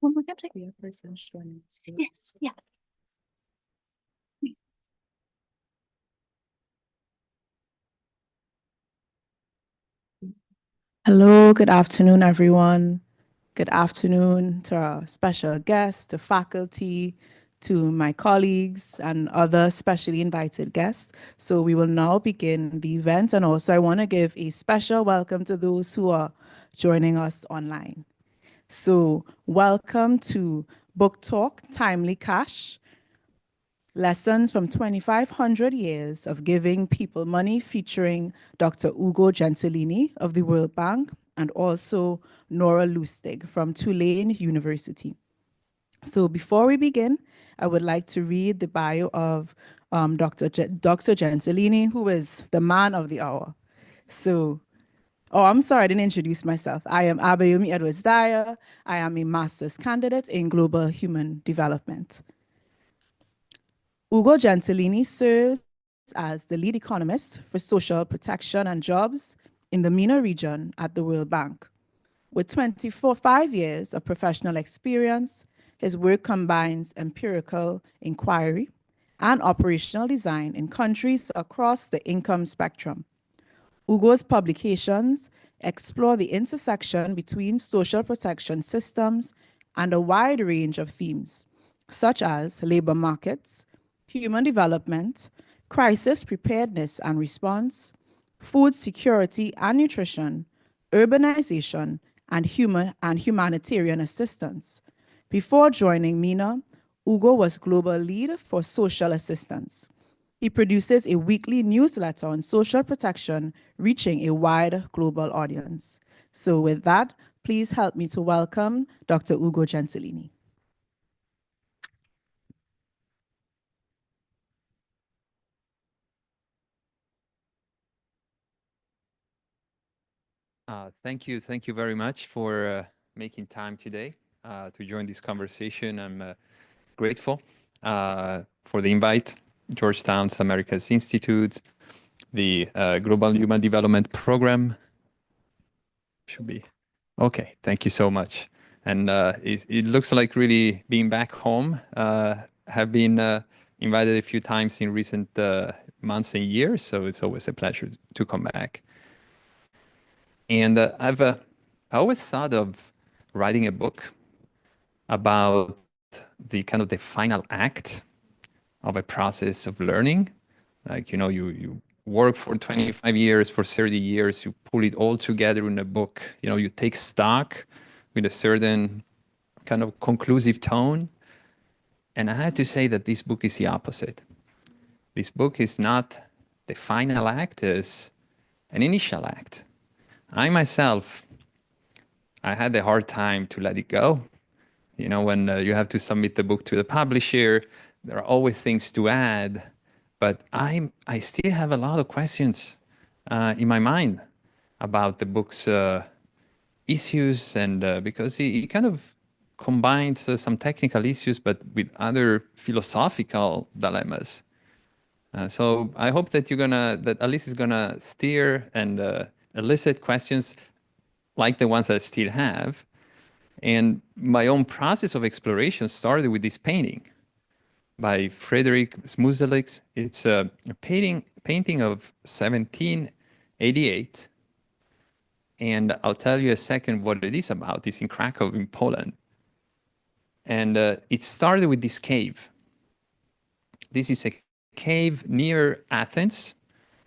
Well, we can take the person joining us. Yes, yeah. Hello, good afternoon, everyone. Good afternoon to our special guests, to faculty, to my colleagues, and other specially invited guests. So we will now begin the event, and also I want to give a special welcome to those who are joining us online. So welcome to Book Talk, Timely Cash, Lessons from 2,500 Years of Giving People Money, featuring Dr. Ugo Gentilini of the World Bank and also Nora Lustig from Tulane University. So before we begin, I would like to read the bio of Dr. Gentilini, who is the man of the hour. So, oh, I'm sorry, I didn't introduce myself. I am Abayomi Edwards Dyer. I am a master's candidate in global human development. Ugo Gentilini serves as the lead economist for social protection and jobs in the MENA region at the World Bank. With 25 years of professional experience, his work combines empirical inquiry and operational design in countries across the income spectrum. Ugo's publications explore the intersection between social protection systems and a wide range of themes, such as labor markets, human development, crisis preparedness and response, food security and nutrition, urbanization, and humanitarian assistance. Before joining MENA, Ugo was global lead for social assistance. He produces a weekly newsletter on social protection, reaching a wide global audience. So with that, please help me to welcome Dr. Ugo Gentilini. Thank you. Thank you very much for making time today to join this conversation. I'm grateful for the invite. Georgetown's Americas Institute, the Global Human Development Program. Should be. Okay, thank you so much. And it looks like really being back home. Have been invited a few times in recent months and years, so it's always a pleasure to come back. And I always thought of writing a book about the kind of the final act of a process of learning. Like, you work for 25 years, for 30 years, you pull it all together in a book. You take stock with a certain kind of conclusive tone. And I have to say that this book is the opposite. This book is not the final act, it's an initial act. I myself, I had a hard time to let it go. When you have to submit the book to the publisher, there are always things to add, but I still have a lot of questions in my mind about the book's issues, and because it kind of combines some technical issues, but with other philosophical dilemmas. So I hope that that Alice is gonna steer and elicit questions like the ones I still have. And my own process of exploration started with this painting by Frederick Smuzelix. It's a painting of 1788. And I'll tell you a second what it is about. It's in Krakow in Poland. And it started with this cave. This is a cave near Athens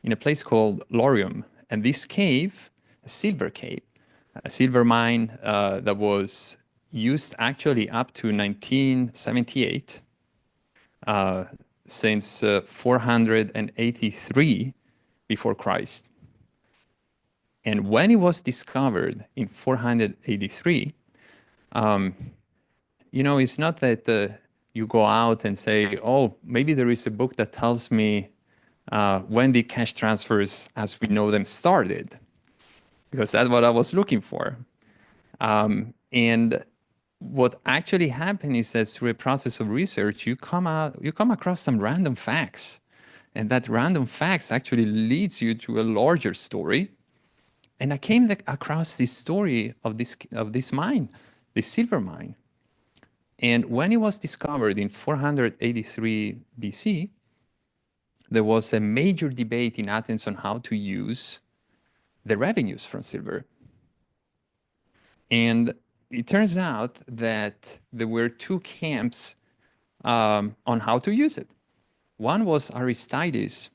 in a place called Laurium. And this cave, a silver cave, a silver mine that was used actually up to 1978, since 483 before Christ. And when it was discovered in 483, it's not that you go out and say, oh, maybe there is a book that tells me when the cash transfers as we know them started, because that's what I was looking for. And what actually happened is that through a process of research, you come across some random facts, and that random facts actually leads you to a larger story. And I came across this story of this mine, this silver mine. And when it was discovered in 483 BC, there was a major debate in Athens on how to use the revenues from silver. And it turns out that there were two camps on how to use it. One was Aristides,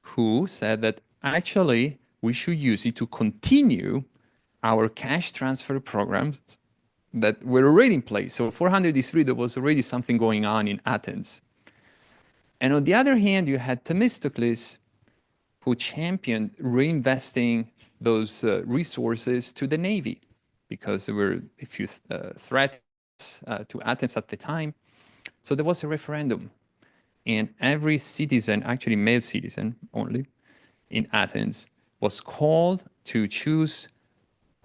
who said that actually we should use it to continue our cash transfer programs that were already in place. So 403, there was already something going on in Athens. And on the other hand, you had Themistocles, who championed reinvesting those resources to the Navy, because there were a few threats to Athens at the time. So there was a referendum, and every citizen, actually male citizen only, in Athens, was called to choose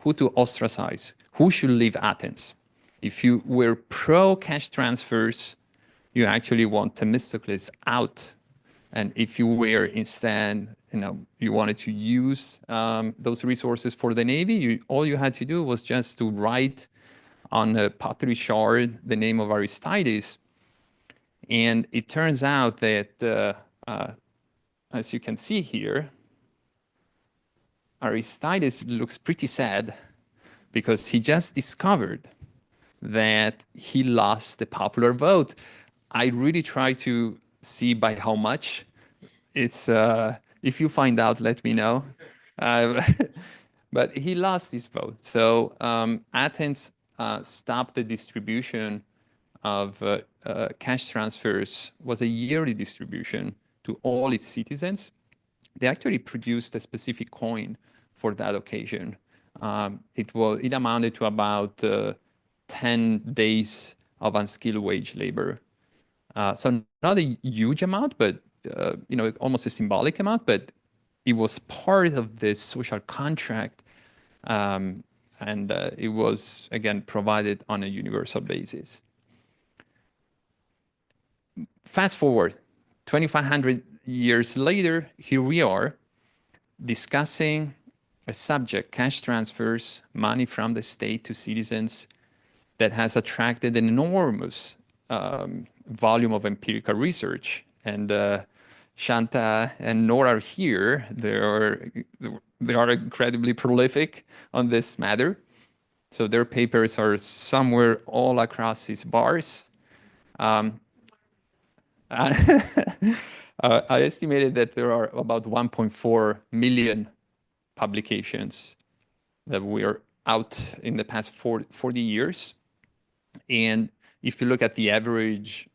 who to ostracize, who should leave Athens. If you were pro-cash transfers, you actually want Themistocles out. And if you were instead, you wanted to use those resources for the Navy, all you had to do was just to write on a pottery shard the name of Aristides. And it turns out that, as you can see here, Aristides looks pretty sad because he just discovered that he lost the popular vote. I really try to see by how much. It's if you find out, let me know. But he lost his vote. So Athens stopped the distribution of cash transfers. Was a yearly distribution to all its citizens. They actually produced a specific coin for that occasion. It amounted to about 10 days of unskilled wage labor. So not a huge amount, but almost a symbolic amount, but it was part of the social contract, and it was, again, provided on a universal basis. Fast forward, 2,500 years later, here we are discussing a subject, cash transfers, money from the state to citizens, that has attracted an enormous volume of empirical research. And Shanta and Nora are here. They are incredibly prolific on this matter. So their papers are somewhere all across these bars. I estimated that there are about 1.4 million publications that were out in the past 40 years. And if you look at the average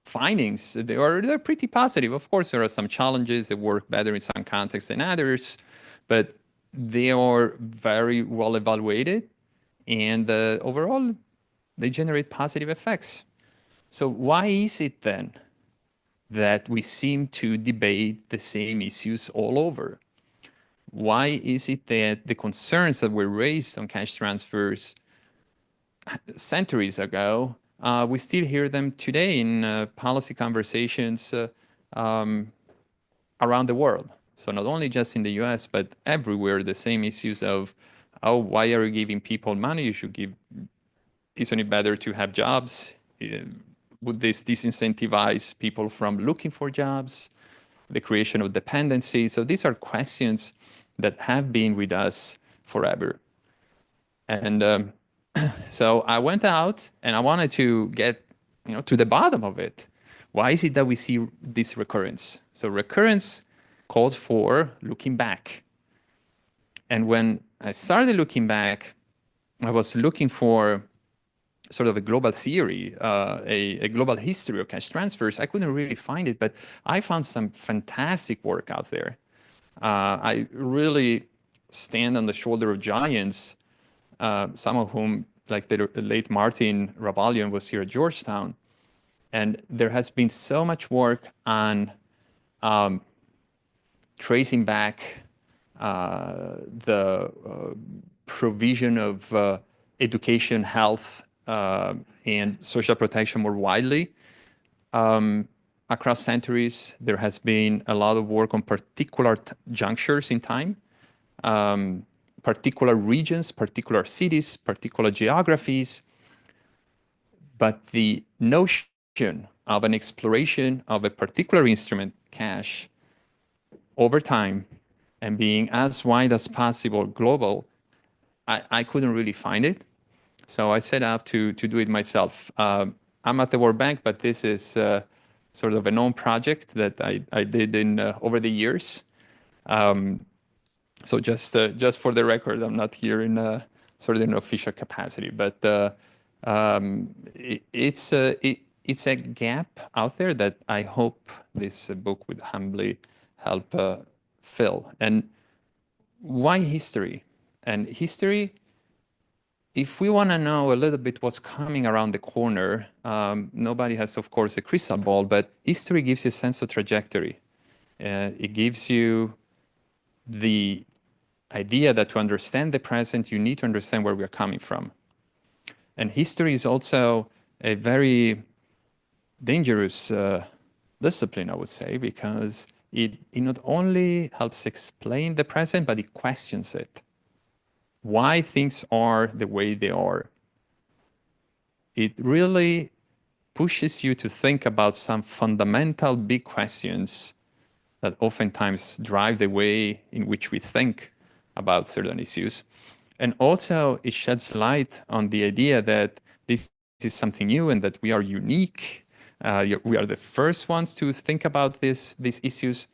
findings, they're pretty positive. Of course, there are some challenges that work better in some contexts than others, but they are very well evaluated, and overall, they generate positive effects. So why is it then that we seem to debate the same issues all over? Why is it that the concerns that were raised on cash transfers centuries ago, we still hear them today in policy conversations around the world? So not only just in the US, but everywhere, the same issues of, oh, why are you giving people money? Isn't it better to have jobs? Would this disincentivize people from looking for jobs? The creation of dependency. So these are questions that have been with us forever. And so I went out and I wanted to get to the bottom of it. Why is it that we see this recurrence? So recurrence calls for looking back. And when I started looking back, I was looking for sort of a global theory, a global history of cash transfers. I couldn't really find it, but I found some fantastic work out there. I really stand on the shoulder of giants, some of whom, like the late Martin Ravallion, was here at Georgetown. And there has been so much work on tracing back the provision of education, health, and social protection more widely. Across centuries, there has been a lot of work on particular junctures in time, particular regions, particular cities, particular geographies. But the notion of an exploration of a particular instrument, cash, over time and being as wide as possible global, I couldn't really find it. So I set out to do it myself. I'm at the World Bank, but this is sort of an own project that I did in over the years. So just for the record, I'm not here in sort of an official capacity, but it's a gap out there that I hope this book would humbly help fill. And why history? And history, if we want to know a little bit what's coming around the corner, nobody has, of course, a crystal ball, but history gives you a sense of trajectory. It gives you the idea that to understand the present, you need to understand where we're coming from. And history is also a very dangerous discipline, I would say, because it not only helps explain the present, but it questions it. Why things are the way they are. It really pushes you to think about some fundamental big questions that oftentimes drive the way in which we think about certain issues. And also it sheds light on the idea that this is something new and that we are unique. We are the first ones to think about these issues.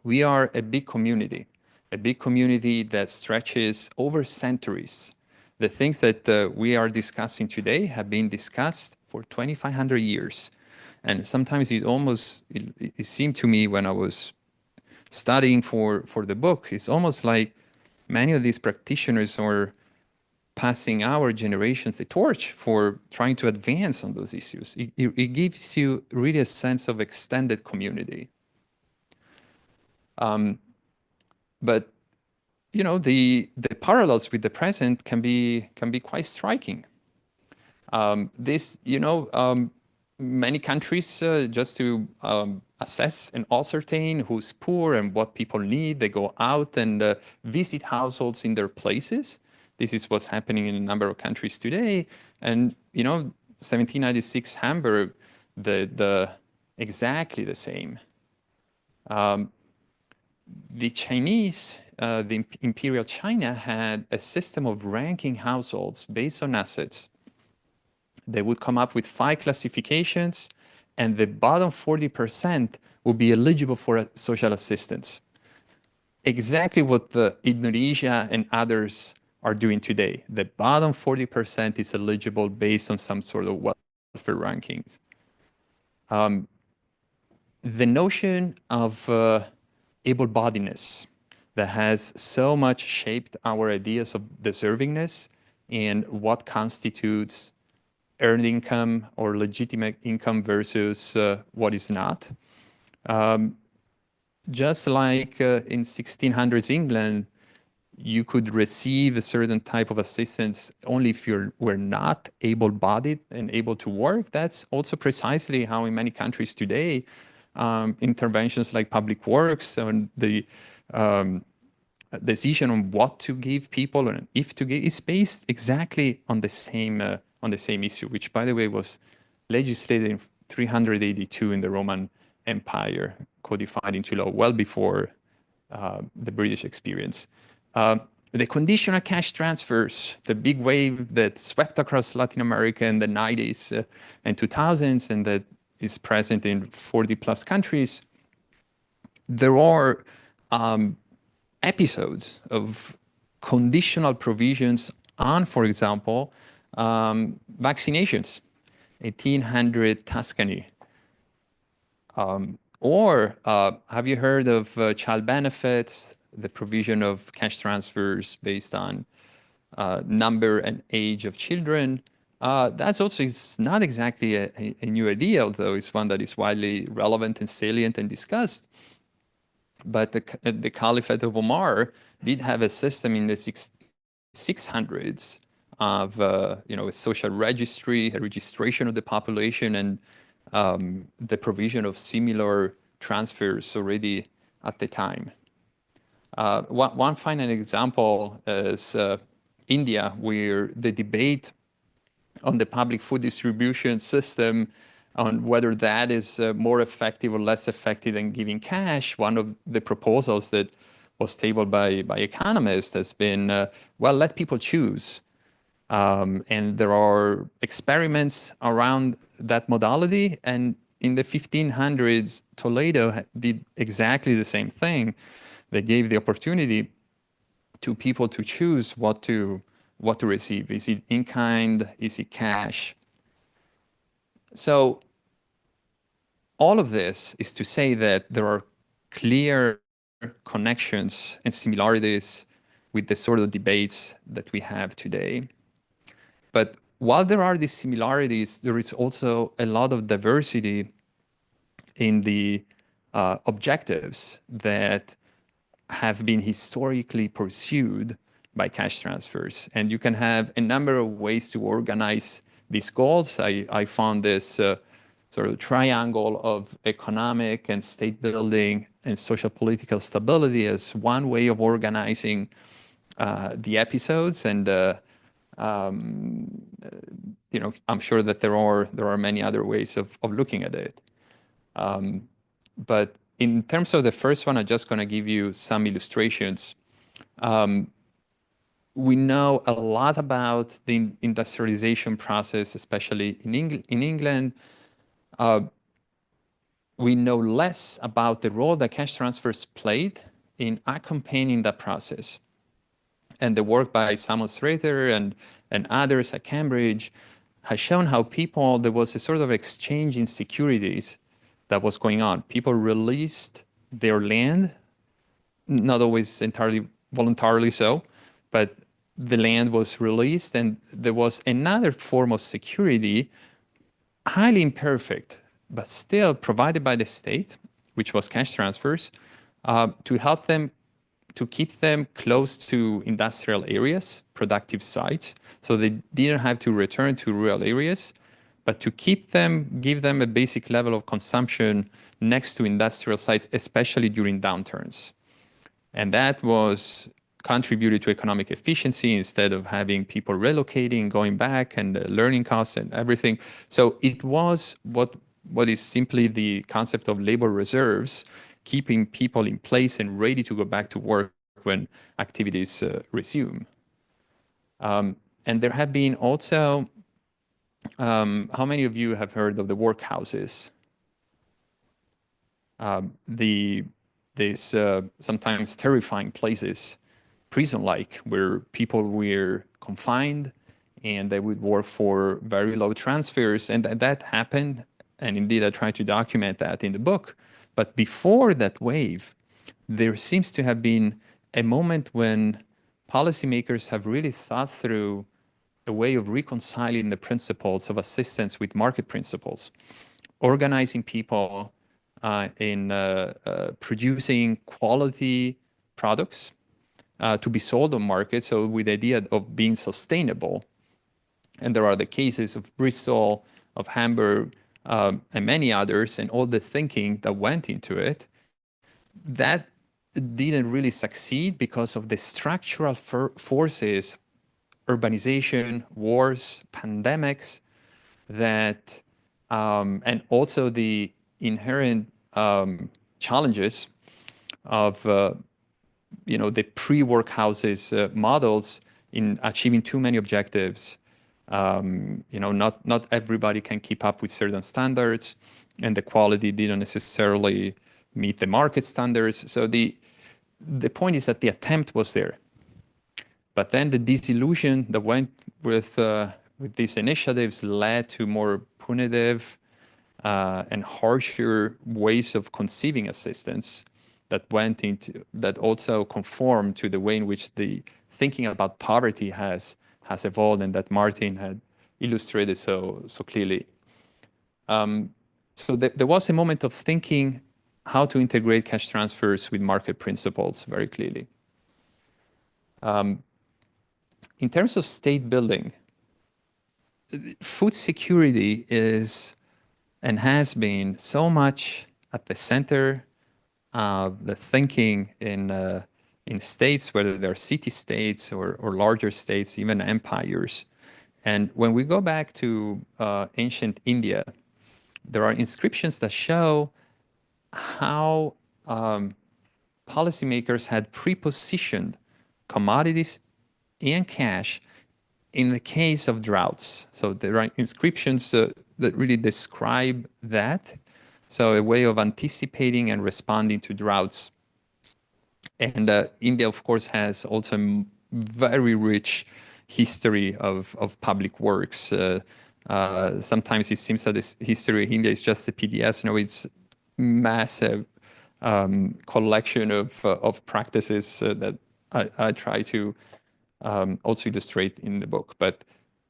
We are a big community that stretches over centuries. The things that we are discussing today have been discussed for 2,500 years. And sometimes it seemed to me when I was studying for the book, it's almost like many of these practitioners are passing our generations the torch for trying to advance on those issues. It gives you really a sense of extended community. But you know, the parallels with the present can be quite striking. Many countries, just to assess and ascertain who's poor and what people need, they go out and visit households in their places. This is what's happening in a number of countries today. And 1796 Hamburg, exactly the same. The Chinese, the Imperial China had a system of ranking households based on assets. They would come up with 5 classifications, and the bottom 40% would be eligible for social assistance. Exactly what the Indonesia and others are doing today. The bottom 40% is eligible based on some sort of welfare rankings. The notion of able-bodiedness that has so much shaped our ideas of deservingness and what constitutes earned income or legitimate income versus what is not. Just like in 1600s England, you could receive a certain type of assistance only if you were not able-bodied and able to work. That's also precisely how in many countries today, interventions like public works and the decision on what to give people and if to give is based exactly on the same issue, which, by the way, was legislated in 382 in the Roman Empire, codified into law well before the British experience. The conditional cash transfers, the big wave that swept across Latin America in the 90s and 2000s, and that is present in 40 plus countries. There are episodes of conditional provisions on, for example, vaccinations, 1800 Tuscany. Or have you heard of child benefits, the provision of cash transfers based on number and age of children? That's also, it's not exactly a new idea, although it's one that is widely relevant and salient and discussed. But the Caliphate of Omar did have a system in the 600s of a social registry, a registration of the population, and the provision of similar transfers already at the time. One final example is India, where the debate on the public food distribution system, on whether that is more effective or less effective than giving cash. One of the proposals that was tabled by economists has been, well, let people choose. And there are experiments around that modality. And in the 1500s, Toledo did exactly the same thing. They gave the opportunity to people to choose what to receive. Is it in kind? Is it cash? So all of this is to say that there are clear connections and similarities with the sort of debates that we have today. But while there are these similarities, there is also a lot of diversity in the objectives that have been historically pursued by cash transfers. And you can have a number of ways to organize these goals. I found this sort of triangle of economic and state building and social political stability as one way of organizing the episodes. And I'm sure that there are many other ways of looking at it. But in terms of the first one, I'm just going to give you some illustrations. We know a lot about the industrialization process, especially in England. We know less about the role that cash transfers played in accompanying that process. And the work by Samuel Strather and others at Cambridge has shown how there was a sort of exchange in securities that was going on. People released their land, not always entirely voluntarily so, but the land was released, and there was another form of security, highly imperfect, but still provided by the state, which was cash transfers, to help them, to keep them close to industrial areas, productive sites, so they didn't have to return to rural areas, but to keep them, give them a basic level of consumption next to industrial sites, especially during downturns. And that was contributed to economic efficiency instead of having people relocating, going back, and learning costs and everything. So it was what is simply the concept of labor reserves, keeping people in place and ready to go back to work when activities resume. And there have been also, how many of you have heard of the workhouses? These sometimes terrifying places, prison-like, where people were confined and they would work for very low transfers. And that happened. And indeed, I tried to document that in the book. But before that wave, there seems to have been a moment when policymakers have really thought through a way of reconciling the principles of assistance with market principles, organizing people in producing quality products to be sold on market, so with the idea of being sustainable. And there are the cases of Bristol, of Hamburg, and many others, and all the thinking that went into it. That didn't really succeed because of the structural forces, urbanization, wars, pandemics, that, and also the inherent challenges of the pre-workhouses models in achieving too many objectives. Not everybody can keep up with certain standards, and the quality didn't necessarily meet the market standards. So the point is that the attempt was there, but then the disillusion that went with these initiatives led to more punitive and harsher ways of conceiving assistance that also conform to the way in which the thinking about poverty has evolved, and that Martin had illustrated so clearly. So there was a moment of thinking how to integrate cash transfers with market principles very clearly. In terms of state building, food security is and has been so much at the center of the thinking in states, whether they're city states or larger states, even empires. And when we go back to ancient India, there are inscriptions that show how policymakers had pre-positioned commodities and cash in the case of droughts. So there are inscriptions that really describe that. So a way of anticipating and responding to droughts. And India, of course, has also a very rich history of public works. Sometimes it seems that this history of India is just a PDS. No, it's massive collection of practices that I try to also illustrate in the book. But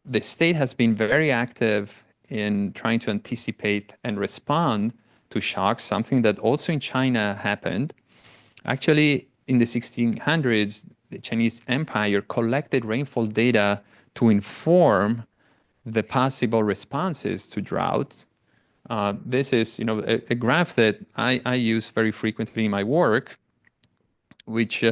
the state has been very active in trying to anticipate and respond to shocks, something that also in China happened. Actually, in the 1600s, the Chinese Empire collected rainfall data to inform the possible responses to drought. This is, a graph that I use very frequently in my work, which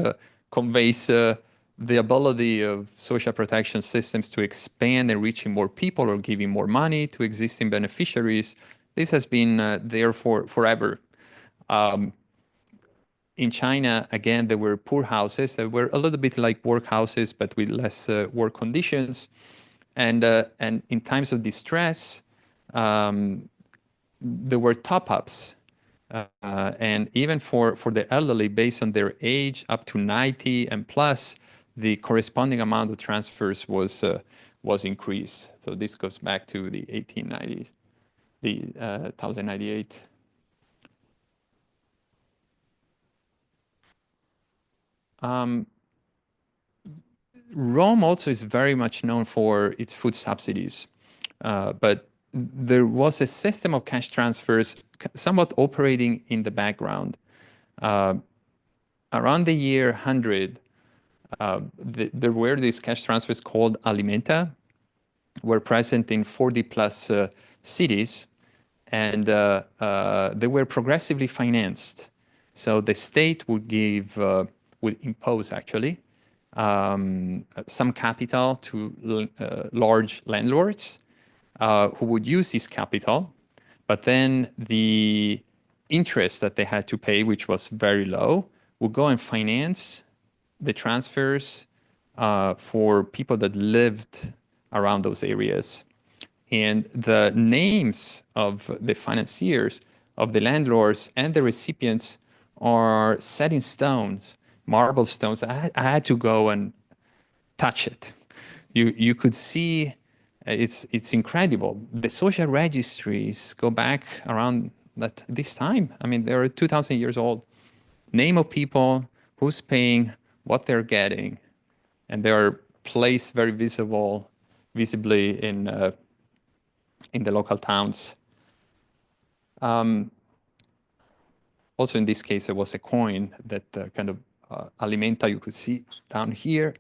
conveys the ability of social protection systems to expand and reaching more people or giving more money to existing beneficiaries. This has been there for forever. In China, again, there were poor houses that were a little bit like workhouses, but with less work conditions. And in times of distress, there were top-ups. And even for the elderly, based on their age, up to 90 and plus, the corresponding amount of transfers was increased. So this goes back to the 1890s, the 1098. Rome also is very much known for its food subsidies, but there was a system of cash transfers somewhat operating in the background. Around the year 100, there were these cash transfers called alimenta, were present in 40 plus cities, and they were progressively financed. So the state would impose actually some capital to large landlords who would use this capital, but then the interest that they had to pay, which was very low, would go and finance the transfers for people that lived around those areas. And the names of the financiers, of the landlords and the recipients are set in stones, marble stones. I had to go and touch it. You could see it's incredible. The social registries go back around this time. I mean, they're 2,000 years old. Name of people, who's paying, what they're getting, and they are placed very visibly in the local towns. Also, in this case, there was a coin that kind of alimenta. You could see down here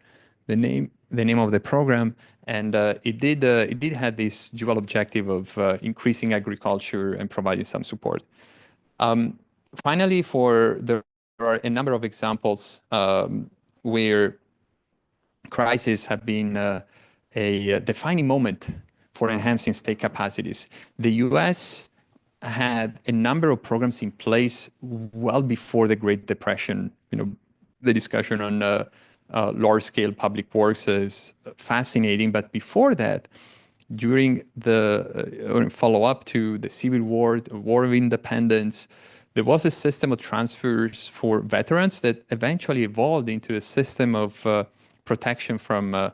the name of the program, and it did have this dual objective of increasing agriculture and providing some support. Finally, there are a number of examples where crises have been a defining moment for enhancing state capacities. The U.S. had a number of programs in place well before the Great Depression. The discussion on large-scale public works is fascinating, but before that, during the follow-up to the Civil War, the War of Independence, there was a system of transfers for veterans that eventually evolved into a system of protection from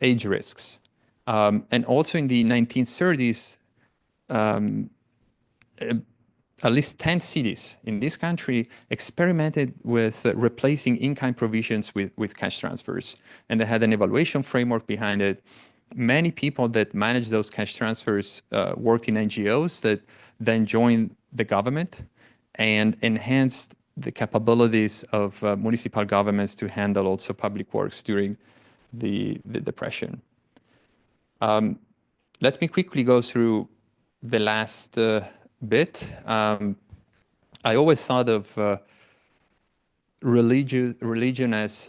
age risks. And also in the 1930s, at least 10 cities in this country experimented with replacing in-kind provisions with cash transfers. And they had an evaluation framework behind it. Many people that managed those cash transfers worked in NGOs that then joined the government and enhanced the capabilities of municipal governments to handle also public works during the Depression. Let me quickly go through the last bit. I always thought of religion as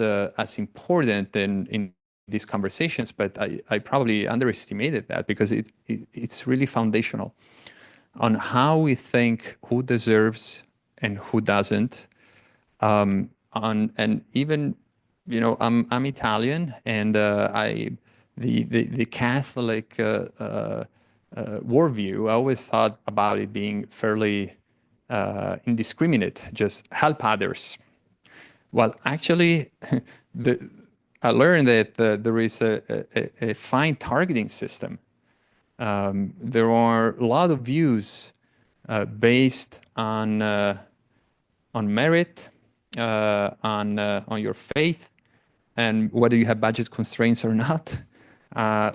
important in these conversations, but I probably underestimated that because it's really foundational on how we think who deserves and who doesn't. And even, I'm Italian, and the Catholic worldview, I always thought about it being fairly indiscriminate, just help others. Well, actually, I learned that there is a fine targeting system. There are a lot of views based on merit, on your faith, and whether you have budget constraints or not,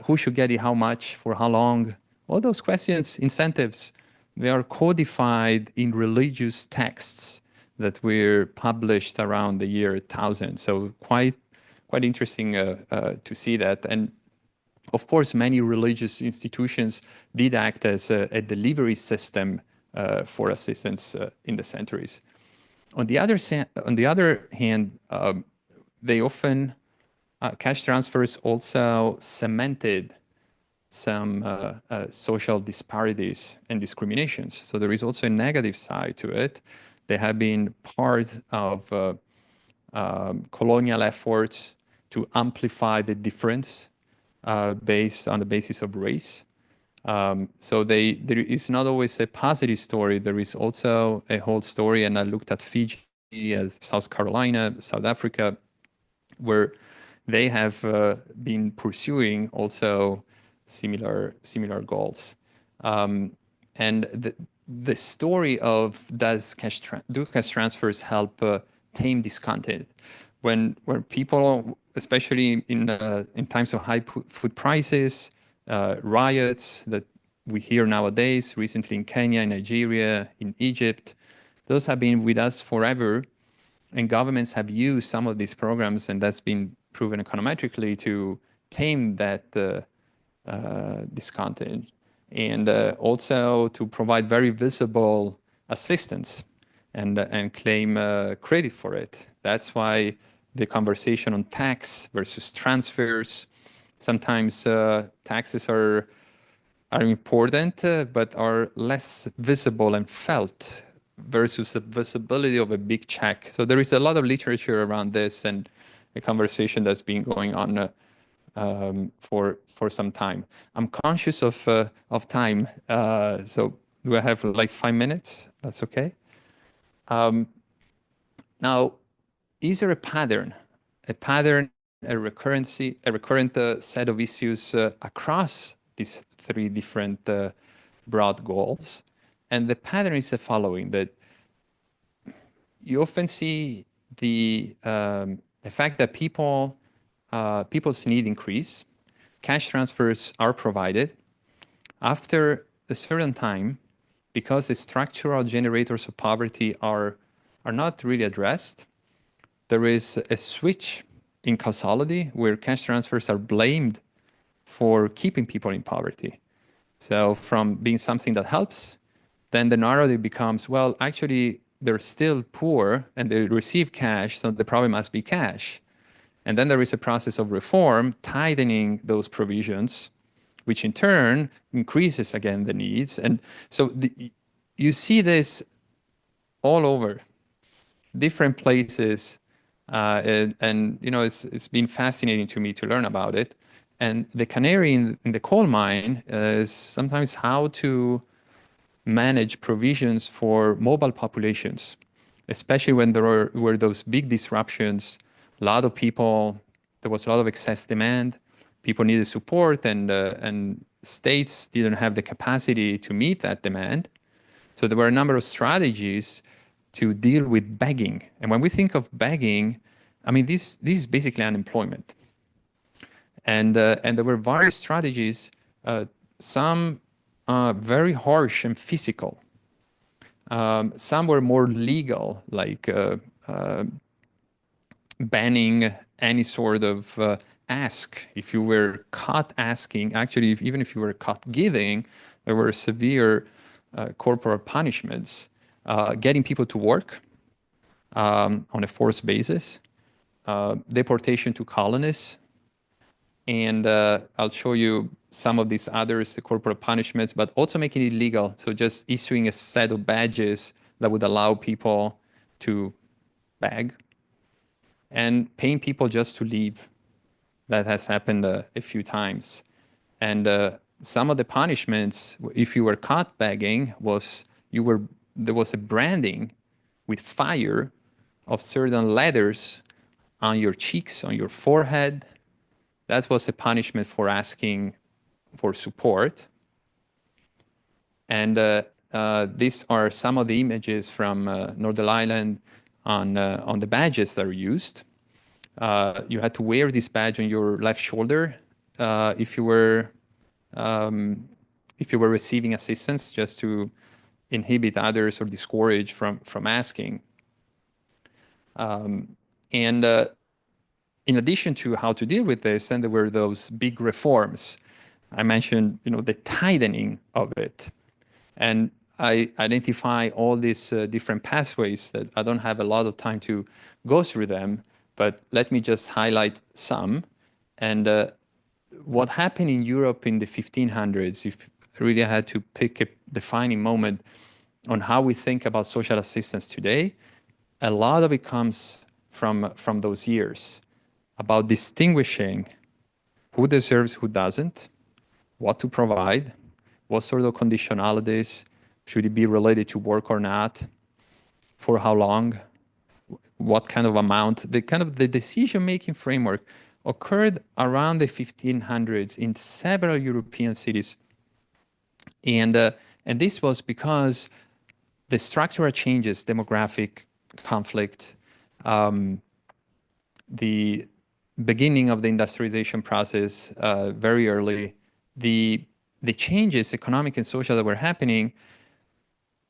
who should get it, how much, for how long. All those questions, incentives, they are codified in religious texts that were published around the year 1000. So quite interesting to see that. And of course, many religious institutions did act as a delivery system for assistance in the centuries. On the other hand, they often cash transfers also cemented some social disparities and discriminations. So there is also a negative side to it. They have been part of colonial efforts to amplify the difference based on the basis of race. So there is not always a positive story. There is also a whole story, and I looked at Fiji, South Carolina, South Africa, where they have been pursuing also similar goals. And the story of do cash transfers help tame discontent? When people, especially in times of high food prices, riots that we hear nowadays, recently in Kenya, in Nigeria, in Egypt, those have been with us forever, and governments have used some of these programs, and that's been proven econometrically to tame that discontent, and also to provide very visible assistance and claim credit for it. That's why the conversation on tax versus transfers, sometimes taxes are important, but are less visible and felt versus the visibility of a big check. So there is a lot of literature around this, and a conversation that's been going on for some time. I'm conscious of time, so do I have like 5 minutes? That's okay. Now, is there a pattern, a recurrent set of issues across these three different broad goals? And the pattern is the following: that you often see the fact that people's need increase, cash transfers are provided. After a certain time, because the structural generators of poverty are not really addressed, there is a switch in causality where cash transfers are blamed for keeping people in poverty. So from being something that helps, then the narrative becomes, well, actually, they're still poor and they receive cash, so the problem must be cash. And then there is a process of reform, tightening those provisions, which in turn increases again the needs. And so you see this all over, different places, and it's been fascinating to me to learn about it. And the canary in the coal mine is sometimes how to manage provisions for mobile populations, especially when there were those big disruptions. A lot of people, there was a lot of excess demand. People needed support, and states didn't have the capacity to meet that demand. So there were a number of strategies to deal with begging. And when we think of begging, I mean, this is basically unemployment. And there were various strategies, some very harsh and physical. Some were more legal, like banning any sort of ask. If you were caught asking, actually, even if you were caught giving, there were severe corporal punishments. Getting people to work on a forced basis, deportation to colonies, And I'll show you some of these others, the corporal punishments, but also making it legal. So just issuing a set of badges that would allow people to beg and paying people just to leave. That has happened a few times. And some of the punishments, if you were caught begging, there was a branding with fire of certain letters on your cheeks, on your forehead. That was a punishment for asking for support. And these are some of the images from Northern Ireland on the badges that are used. You had to wear this badge on your left shoulder if you were receiving assistance, just to inhibit others or discourage from asking. And in addition to how to deal with this, then there were those big reforms. I mentioned, the tightening of it. And I identify all these different pathways that I don't have a lot of time to go through them, but let me just highlight some. And what happened in Europe in the 1500s, if I really had to pick a defining moment on how we think about social assistance today, a lot of it comes from those years, about distinguishing who deserves, who doesn't, what to provide, what sort of conditionalities, should it be related to work or not, for how long, what kind of amount. The decision-making framework occurred around the 1500s in several European cities. And this was because the structural changes, demographic conflict, the beginning of the industrialization process very early, the changes, economic and social, that were happening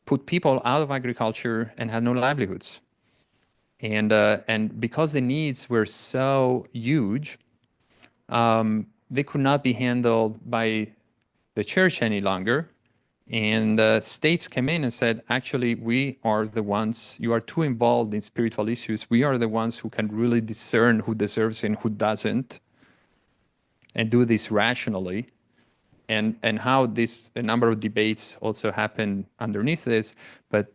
put people out of agriculture and had no livelihoods. And because the needs were so huge, they could not be handled by the church any longer. And states came in and said, actually, we are the ones, you are too involved in spiritual issues. We are the ones who can really discern who deserves and who doesn't, and do this rationally. And how a number of debates also happen underneath this, but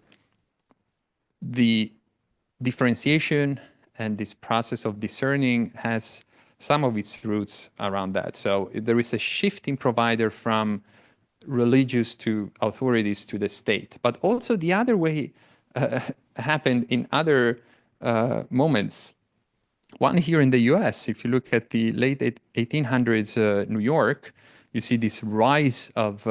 the differentiation and this process of discerning has some of its roots around that. So there is a shift in provider from religious to authorities to the state, but also the other way happened in other moments. One here in the US, if you look at the late 1800s New York, you see this rise of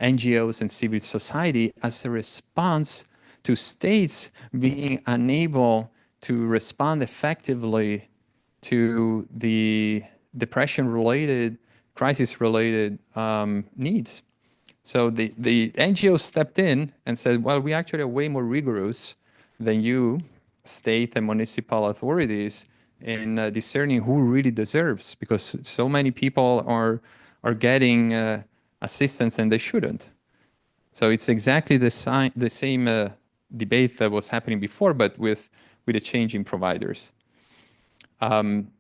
NGOs and civil society as a response to states being unable to respond effectively to the depression-related, crisis-related needs. So the NGOs stepped in and said, well, we actually are way more rigorous than you, state and municipal authorities, in discerning who really deserves, because so many people are getting assistance and they shouldn't. So it's exactly the same debate that was happening before, but with a change in providers. And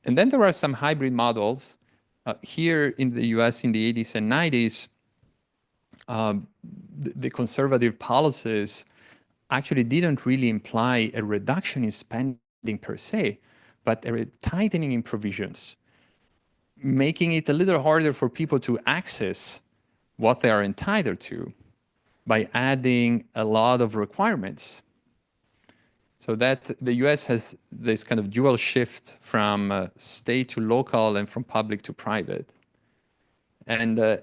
then there are some hybrid models. Here in the US in the 80s and 90s, the conservative policies actually didn't really imply a reduction in spending per se, but a tightening in provisions, making it a little harder for people to access what they are entitled to by adding a lot of requirements. So that the US has this kind of dual shift from state to local and from public to private. And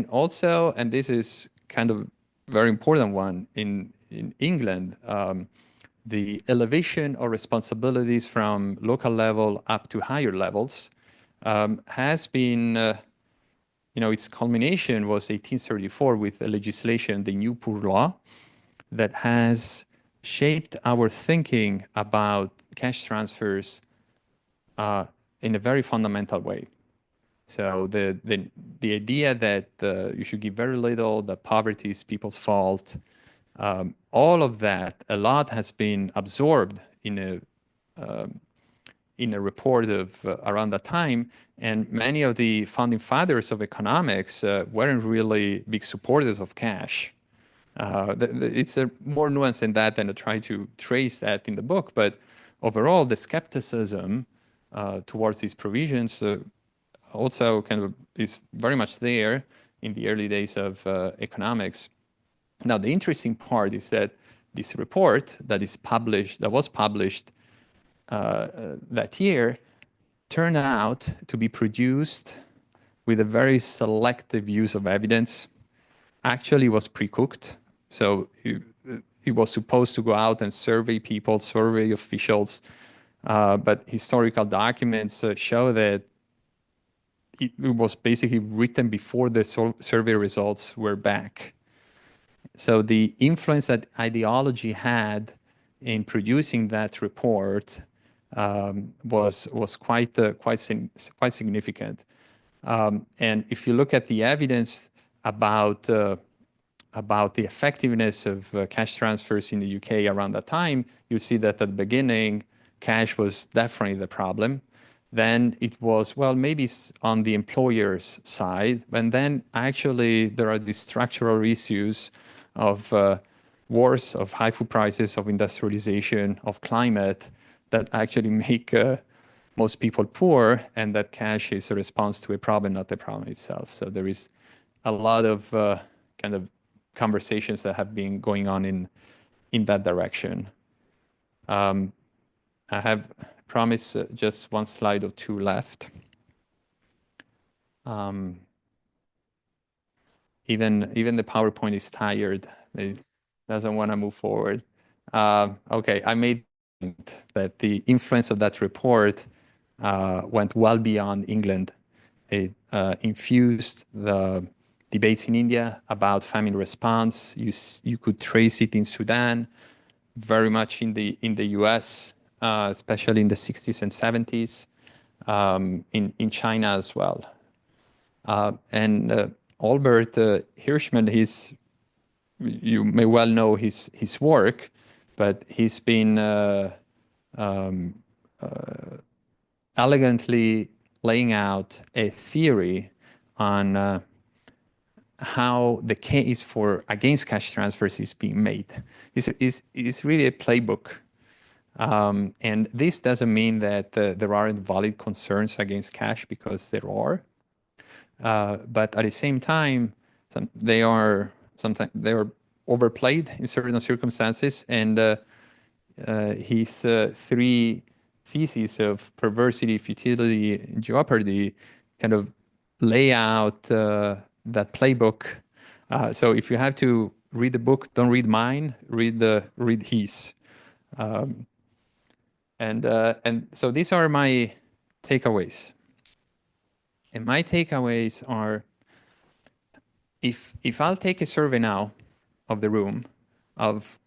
also, and this is kind of very important one, in England, the elevation of responsibilities from local level up to higher levels has been, its culmination was 1834 with the legislation, the New Poor Law, that has shaped our thinking about cash transfers in a very fundamental way. So the idea that you should give very little, that poverty is people's fault, all of that, a lot has been absorbed in in a report of around that time. And many of the founding fathers of economics weren't really big supporters of cash. It's a more nuanced than that, and I try to trace that in the book. But overall, the skepticism towards these provisions also kind of is very much there in the early days of economics. Now, the interesting part is that this report that was published that year turned out to be produced with a very selective use of evidence. Actually was pre-cooked. So it was supposed to go out and survey people, survey officials, but historical documents show that it was basically written before the survey results were back. So the influence that ideology had in producing that report was quite significant. And if you look at the evidence about the effectiveness of cash transfers in the UK around that time, you see that at the beginning, cash was definitely the problem. Then it was, well, maybe on the employer's side. And then actually there are these structural issues of wars, of high food prices, of industrialization, of climate that actually make most people poor, and that cash is a response to a problem, not the problem itself. So there is a lot of kind of conversations that have been going on in that direction. I have promised just one slide or two left. Even the PowerPoint is tired. It doesn't want to move forward. Okay, I made that the influence of that report went well beyond England. It infused the debates in India about famine response. You could trace it in Sudan, very much in the US, especially in the 60s and 70s, in China as well. And Albert Hirschman, you may well know his work, but he's been elegantly laying out a theory on how the case against cash transfers is being made. It's really a playbook. And this doesn't mean that there aren't valid concerns against cash, because there are. But at the same time, they are overplayed in certain circumstances. And his three theses of perversity, futility, and jeopardy kind of lay out that playbook. So if you have to read the book, don't read mine, read his. And so these are my takeaways. And my takeaways are, if I'll take a survey now of the room of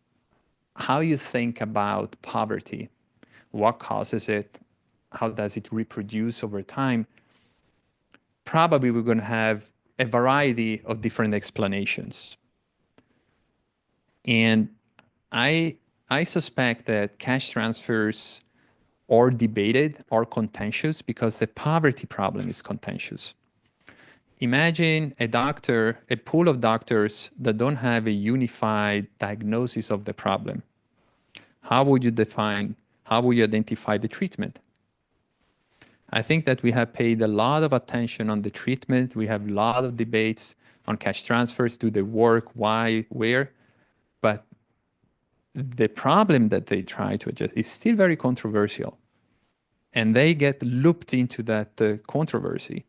how you think about poverty, what causes it, how does it reproduce over time, probably we're going to have a variety of different explanations. And I suspect that cash transfers are debated, are contentious, because the poverty problem is contentious. Imagine a pool of doctors that don't have a unified diagnosis of the problem. How would you identify the treatment? I think that we have paid a lot of attention on the treatment. We have a lot of debates on cash transfers, do they work, why, where, but the problem that they try to address is still very controversial. And they get looped into that controversy.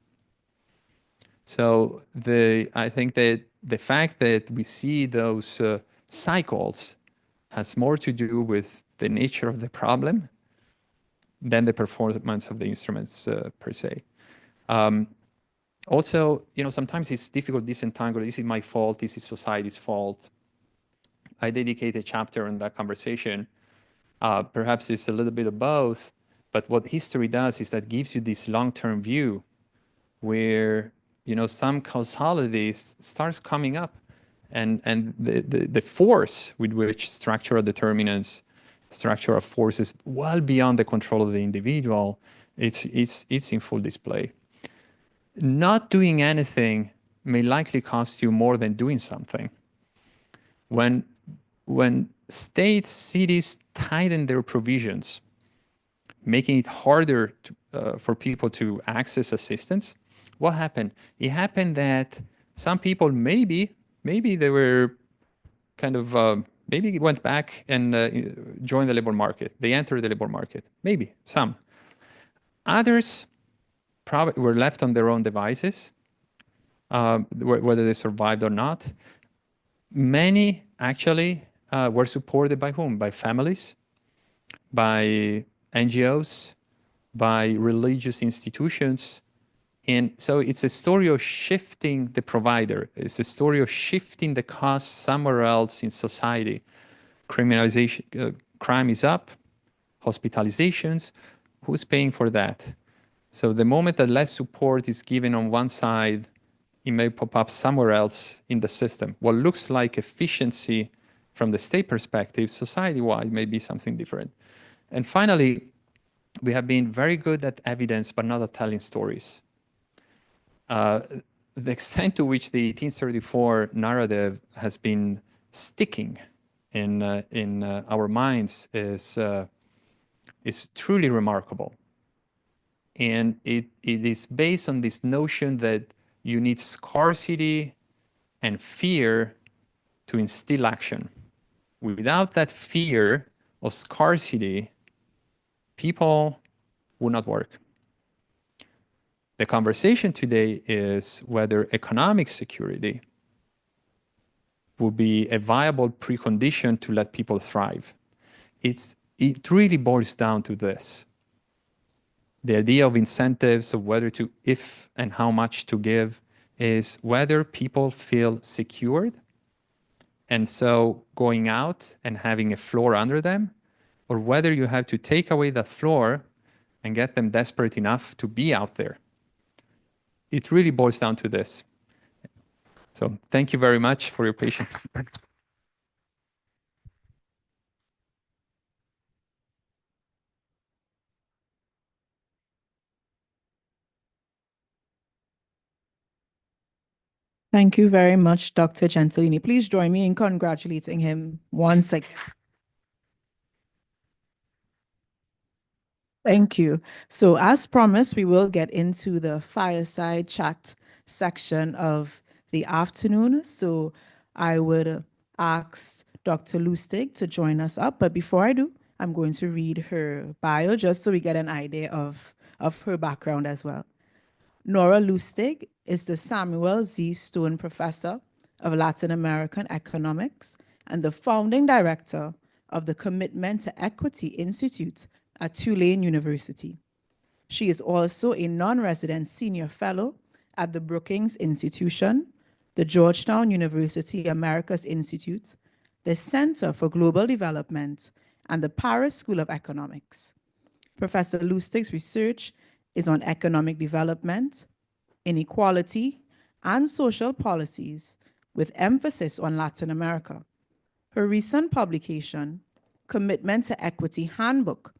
So I think that the fact that we see those cycles has more to do with the nature of the problem than the performance of the instruments per se. Also, sometimes it's difficult to disentangle, is it my fault, is it society's fault? I dedicate a chapter on that conversation. Perhaps it's a little bit of both, but what history does is that gives you this long-term view where some causality starts coming up, and the force with which structural determinants structural forces well beyond the control of the individual, it's in full display. Not doing anything may likely cost you more than doing something. When states, cities tighten their provisions, making it harder for people to access assistance, what happened? It happened that some people maybe they were kind of maybe went back and joined the labor market. They entered the labor market. Maybe some. Others probably were left on their own devices, whether they survived or not. Many actually were supported by whom? By families, by NGOs, by religious institutions. And so it's a story of shifting the provider. It's a story of shifting the cost somewhere else in society. Criminalization, crime is up, hospitalizations, who's paying for that? So the moment that less support is given on one side, it may pop up somewhere else in the system. What looks like efficiency from the state perspective, society-wide, may be something different. And finally, we have been very good at evidence, but not at telling stories. The extent to which the 1834 narrative has been sticking in our minds is truly remarkable. And it is based on this notion that you need scarcity and fear to instill action. Without that fear of scarcity, people will not work. The conversation today is whether economic security will be a viable precondition to let people thrive. It really boils down to this. The idea of incentives, of whether to, if and how much to give, is whether people feel secured, and so going out and having a floor under them, or whether you have to take away that floor and get them desperate enough to be out there. It really boils down to this. So thank you very much for your patience. Thank you very much, Dr. Gentilini. Please join me in congratulating him once again. Thank you. So as promised, we will get into the fireside chat section of the afternoon. So I would ask Dr. Lustig to join us up. But before I do, I'm going to read her bio just so we get an idea of her background as well. Nora Lustig is the Samuel Z. Stone Professor of Latin American Economics and the founding director of the Commitment to Equity Institute at Tulane University. She is also a non-resident senior fellow at the Brookings Institution, the Georgetown University Americas Institute, the Center for Global Development, and the Paris School of Economics. Professor Lustig's research is on economic development, inequality, and social policies with emphasis on Latin America. Her recent publication, Commitment to Equity Handbook,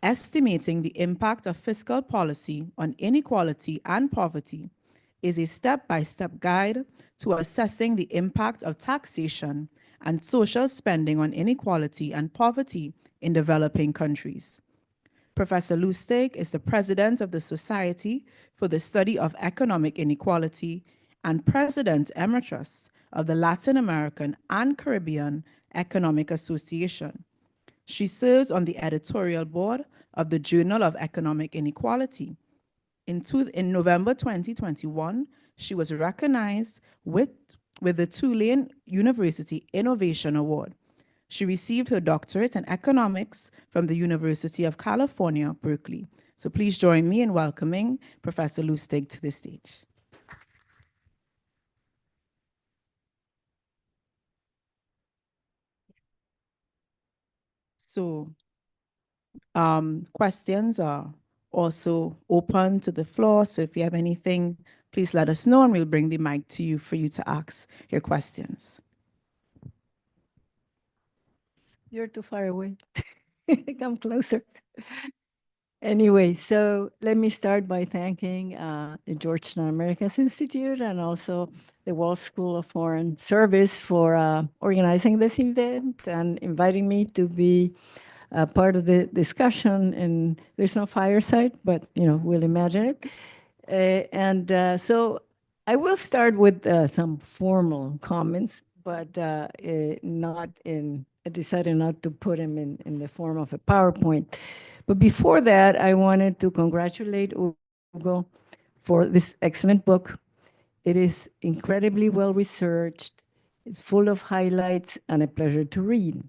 Estimating the Impact of Fiscal Policy on Inequality and Poverty, is a step-by-step guide to assessing the impact of taxation and social spending on inequality and poverty in developing countries. Professor Lustig is the president of the Society for the Study of Economic Inequality and president emeritus of the Latin American and Caribbean Economic Association. She serves on the editorial board of the Journal of Economic Inequality. In November 2021, she was recognized with the Tulane University Innovation Award. She received her doctorate in economics from the University of California, Berkeley. So please join me in welcoming Professor Lustig to the stage. So questions are also open to the floor. So if you have anything, please let us know and we'll bring the mic to you for you to ask your questions. You're too far away. Come closer. Anyway, so let me start by thanking the Georgetown Americas Institute and also the Wall School of Foreign Service for organizing this event and inviting me to be part of the discussion. And there's no fireside, but we'll imagine it. So I will start with some formal comments, but not in. I decided not to put them in the form of a PowerPoint. But before that, I wanted to congratulate Hugo for this excellent book. It is incredibly well researched. It's full of highlights and a pleasure to read.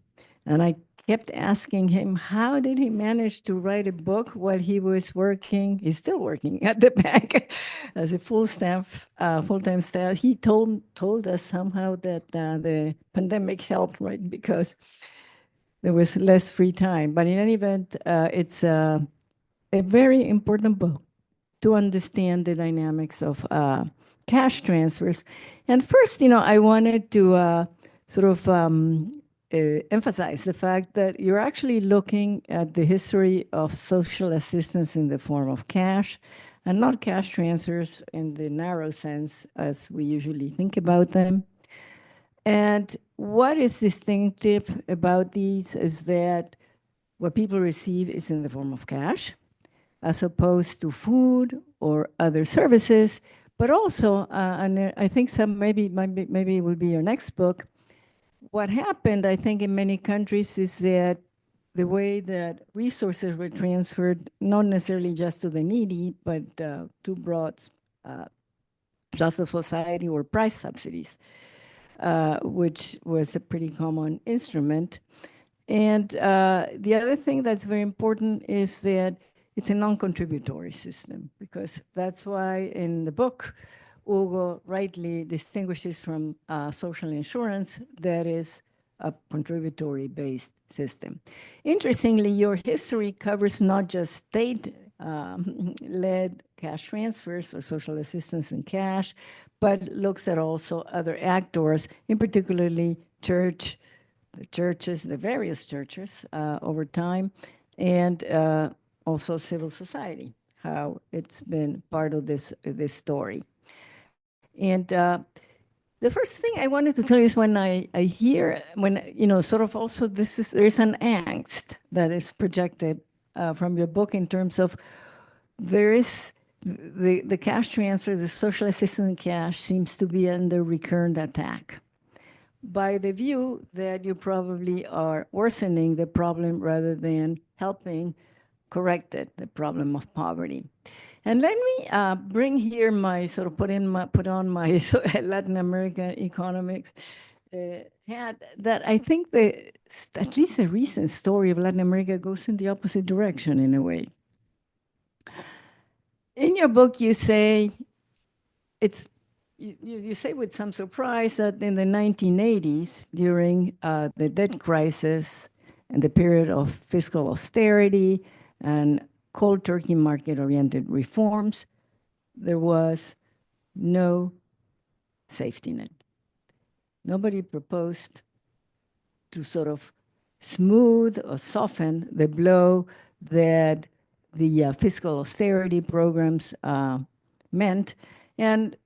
And I kept asking him, how did he manage to write a book while he was working? He's still working at the bank as a full-time staff. He told us somehow that the pandemic helped, right? Because there was less free time. But in any event, it's a very important book to understand the dynamics of cash transfers. And first, I wanted to sort of emphasize the fact that you're actually looking at the history of social assistance in the form of cash and not cash transfers in the narrow sense as we usually think about them. And what is distinctive about these is that what people receive is in the form of cash, as opposed to food or other services, but also, and I think maybe it will be your next book. What happened, I think, in many countries is that the way that resources were transferred, not necessarily just to the needy, but to broad class of society, or price subsidies. Which was a pretty common instrument. And the other thing that's very important is that it's a non-contributory system, because that's why in the book, Hugo rightly distinguishes from social insurance that is a contributory-based system. Interestingly, your history covers not just state-led cash transfers or social assistance in cash, but looks at also other actors, in particularly the various churches over time, and also civil society, how it's been part of this story. And the first thing I wanted to tell you is when I hear, sort of also there's an angst that is projected from your book in terms of there is the cash transfer, the social assistance in cash seems to be under recurrent attack by the view that you probably are worsening the problem rather than helping correct it, the problem of poverty. And let me bring here my sort of put on my Latin American economics hat, that I think at least the recent story of Latin America goes in the opposite direction in a way. In your book, you say you say with some surprise that in the 1980s, during the debt crisis and the period of fiscal austerity and cold turkey market-oriented reforms, there was no safety net. Nobody proposed to sort of smooth or soften the blow that the fiscal austerity programs meant. And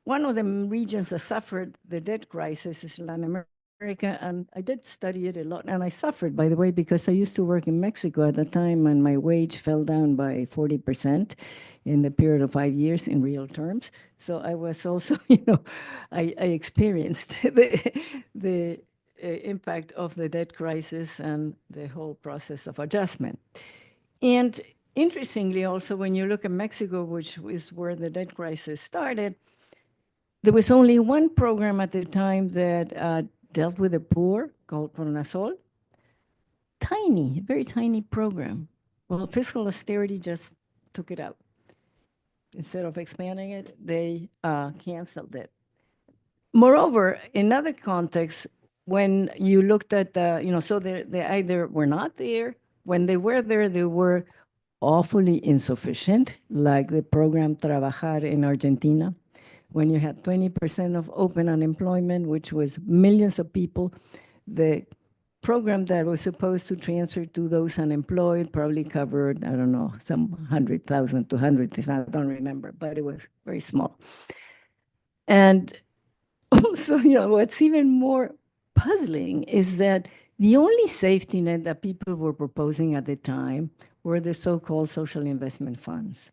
one of the regions that suffered the debt crisis is Latin America, and I did study it a lot. And I suffered, by the way, because I used to work in Mexico at the time, and my wage fell down by 40% in the period of 5 years in real terms. So I was also, I experienced the impact of the debt crisis and the whole process of adjustment. And interestingly, also, when you look at Mexico, which is where the debt crisis started, there was only one program at the time that dealt with the poor, called Pronasol. Tiny, very tiny program. Well, fiscal austerity just took it out. Instead of expanding it, they canceled it. Moreover, in other contexts, when you looked at, so they either were not there. When they were there, they were awfully insufficient, like the program Trabajar in Argentina, when you had 20% of open unemployment, which was millions of people. The program that was supposed to transfer to those unemployed, probably covered, I don't know, some 100,000 to 100,000, I don't remember, but it was very small. And also, what's even more puzzling is that the only safety net that people were proposing at the time were the so-called social investment funds.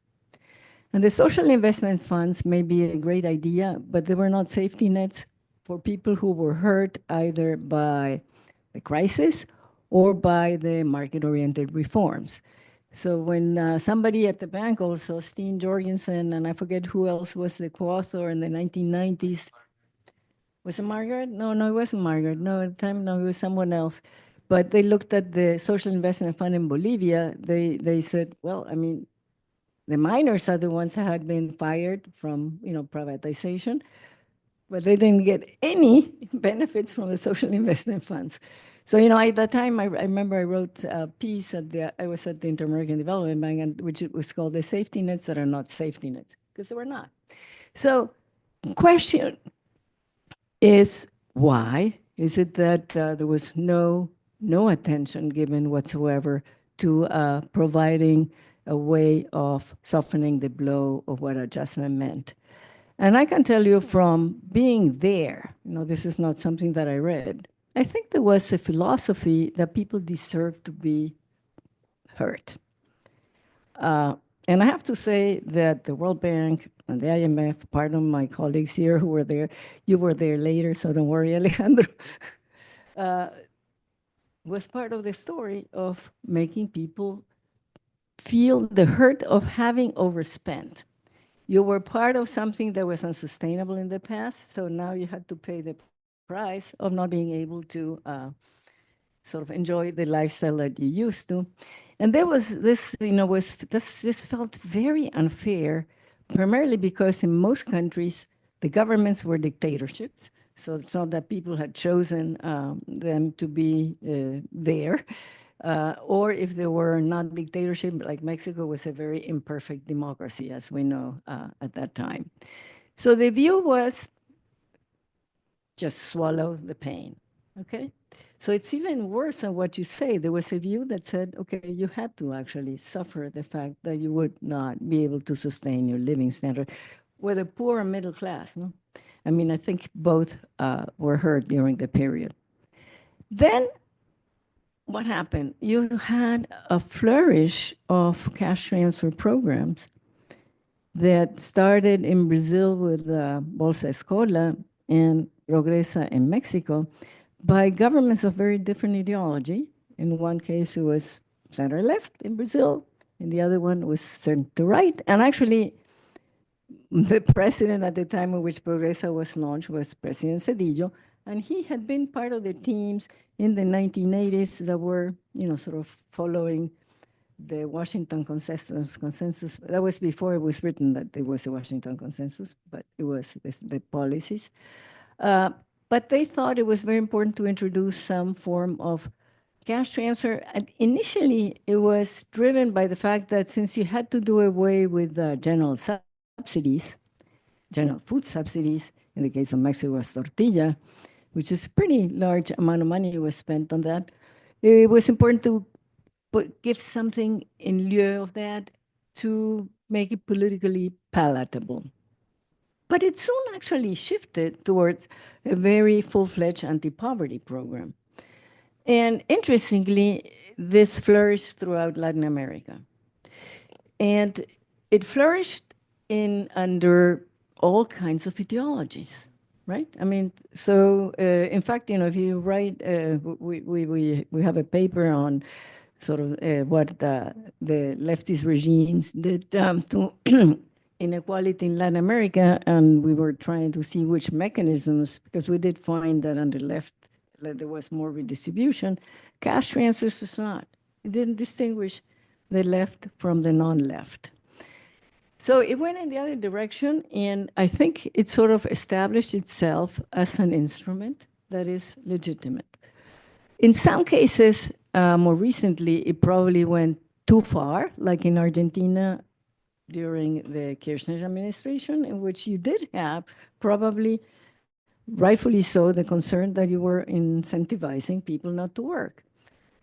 And the social investment funds may be a great idea, but they were not safety nets for people who were hurt either by the crisis or by the market-oriented reforms. So when somebody at the bank also, Steen Jorgensen, and I forget who else was the co-author in the 1990s, was it Margaret? No, it wasn't Margaret. No, at the time, no, it was someone else. But they looked at the social investment fund in Bolivia. They said, well, I mean, the miners are the ones that had been fired from, privatization, but they didn't get any benefits from the social investment funds. So, at that time, I remember I wrote a piece I was at the Inter-American Development Bank, and which it was called The Safety Nets That Are Not Safety Nets, because they were not. So, question is, why is it that there was no attention given whatsoever to providing a way of softening the blow of what adjustment meant? And I can tell you from being there, this is not something that I read, I think there was a philosophy that people deserve to be hurt. And I have to say that the World Bank and the IMF, pardon my colleagues here who were there, you were there later, so don't worry, Alejandro, was part of the story of making people feel the hurt of having overspent. You were part of something that was unsustainable in the past, so now you had to pay the price of not being able to sort of enjoy the lifestyle that you used to. And there was this, this felt very unfair, primarily because in most countries, the governments were dictatorships. So it's not that people had chosen them to be there. Or if they were not dictatorship, like Mexico was a very imperfect democracy, as we know at that time. So the view was just swallow the pain, okay? So it's even worse than what you say. There was a view that said, okay, you had to actually suffer the fact that you would not be able to sustain your living standard, whether poor or middle class, no? I mean, I think both were hurt during the period. Then what happened? You had a flourish of cash transfer programs that started in Brazil with Bolsa Escola and Progresa in Mexico by governments of very different ideology. In one case, it was center-left in Brazil. In the other one was center-right. And actually, the president at the time in which Progresa was launched was President Cedillo, and he had been part of the teams in the 1980s that were, sort of following the Washington consensus. That was before it was written that there was a Washington consensus, but it was the policies. But they thought it was very important to introduce some form of cash transfer. And initially, it was driven by the fact that since you had to do away with general subsidies, general food subsidies, in the case of Mexico was tortilla, which is a pretty large amount of money was spent on that, it was important to give something in lieu of that to make it politically palatable. But it soon actually shifted towards a very full-fledged anti-poverty program. And interestingly, this flourished throughout Latin America. And it flourished under all kinds of ideologies, right? I mean, so in fact, if you write, we have a paper on sort of what the leftist regimes did to inequality in Latin America, and we were trying to see which mechanisms, because we did find that on the left, that there was more redistribution. Cash transfers was not. It didn't distinguish the left from the non-left. So it went in the other direction, and I think it sort of established itself as an instrument that is legitimate. In some cases, more recently, it probably went too far, like in Argentina during the Kirchner administration, in which you did have probably rightfully so, the concern that you were incentivizing people not to work.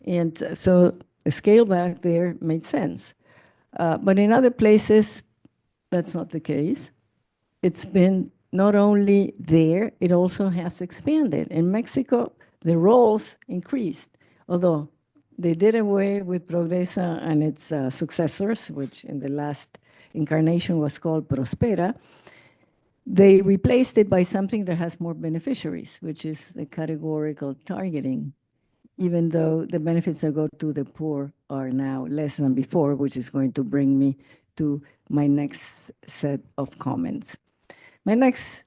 And so a scale back there made sense. But in other places, that's not the case. It's been not only there, it also has expanded. In Mexico, the roles increased, although they did away with Progresa and its successors, which in the last incarnation was called Prospera. They replaced it by something that has more beneficiaries, which is the categorical targeting, even though the benefits that go to the poor are now less than before, which is going to bring me to my next set of comments. My next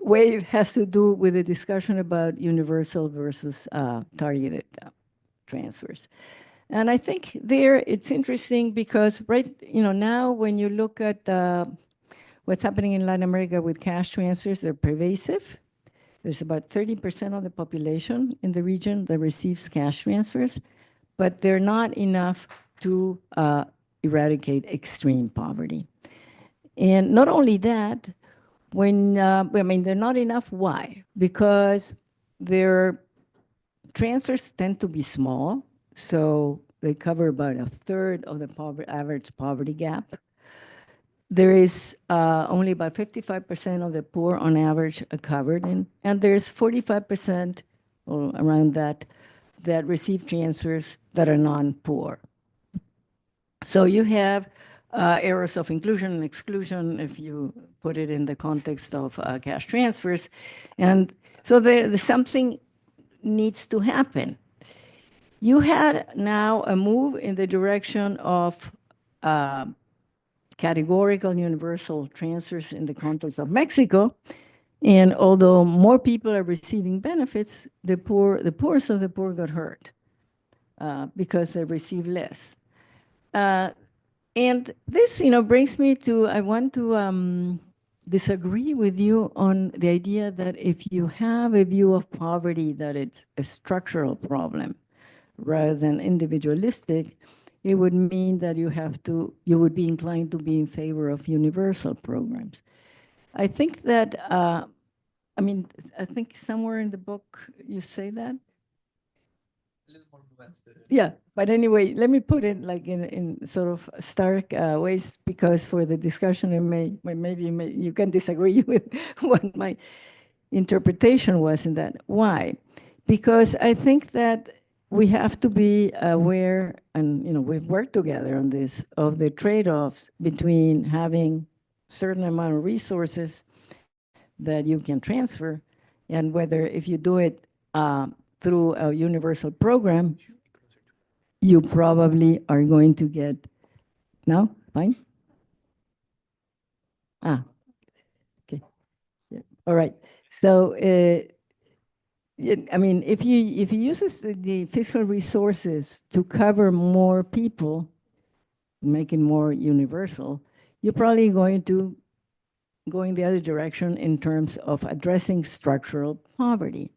wave has to do with a discussion about universal versus targeted transfers. And I think there it's interesting because now when you look at what's happening in Latin America with cash transfers, they're pervasive. There's about 30% of the population in the region that receives cash transfers, but they're not enough to eradicate extreme poverty. And not only that, they're not enough. Why? Because their transfers tend to be small, so they cover about a third of the average poverty gap. There is only about 55% of the poor on average are covered, and there's 45% or around that receive transfers that are non-poor. So you have errors of inclusion and exclusion if you put it in the context of cash transfers. And so there's something needs to happen. You had now a move in the direction of categorical universal transfers in the context of Mexico. And although more people are receiving benefits, the poorest of the poor got hurt because they receive less. And this, brings me to, I want to disagree with you on the idea that if you have a view of poverty, that it's a structural problem rather than individualistic, it would mean that you would be inclined to be in favor of universal programs. I think that, I think somewhere in the book you say that. A little more nuanced. Yeah, but anyway, let me put it like in sort of stark ways, because for the discussion, you can disagree with what my interpretation was in that. Why? Because I think that we have to be aware, and we've worked together on this, of the trade-offs between having certain amount of resources that you can transfer, and whether if you do it through a universal program, you probably are going to get, no? Fine? Okay. Yeah. All right. So, if you use the fiscal resources to cover more people, make it more universal, you're probably going to go in the other direction in terms of addressing structural poverty.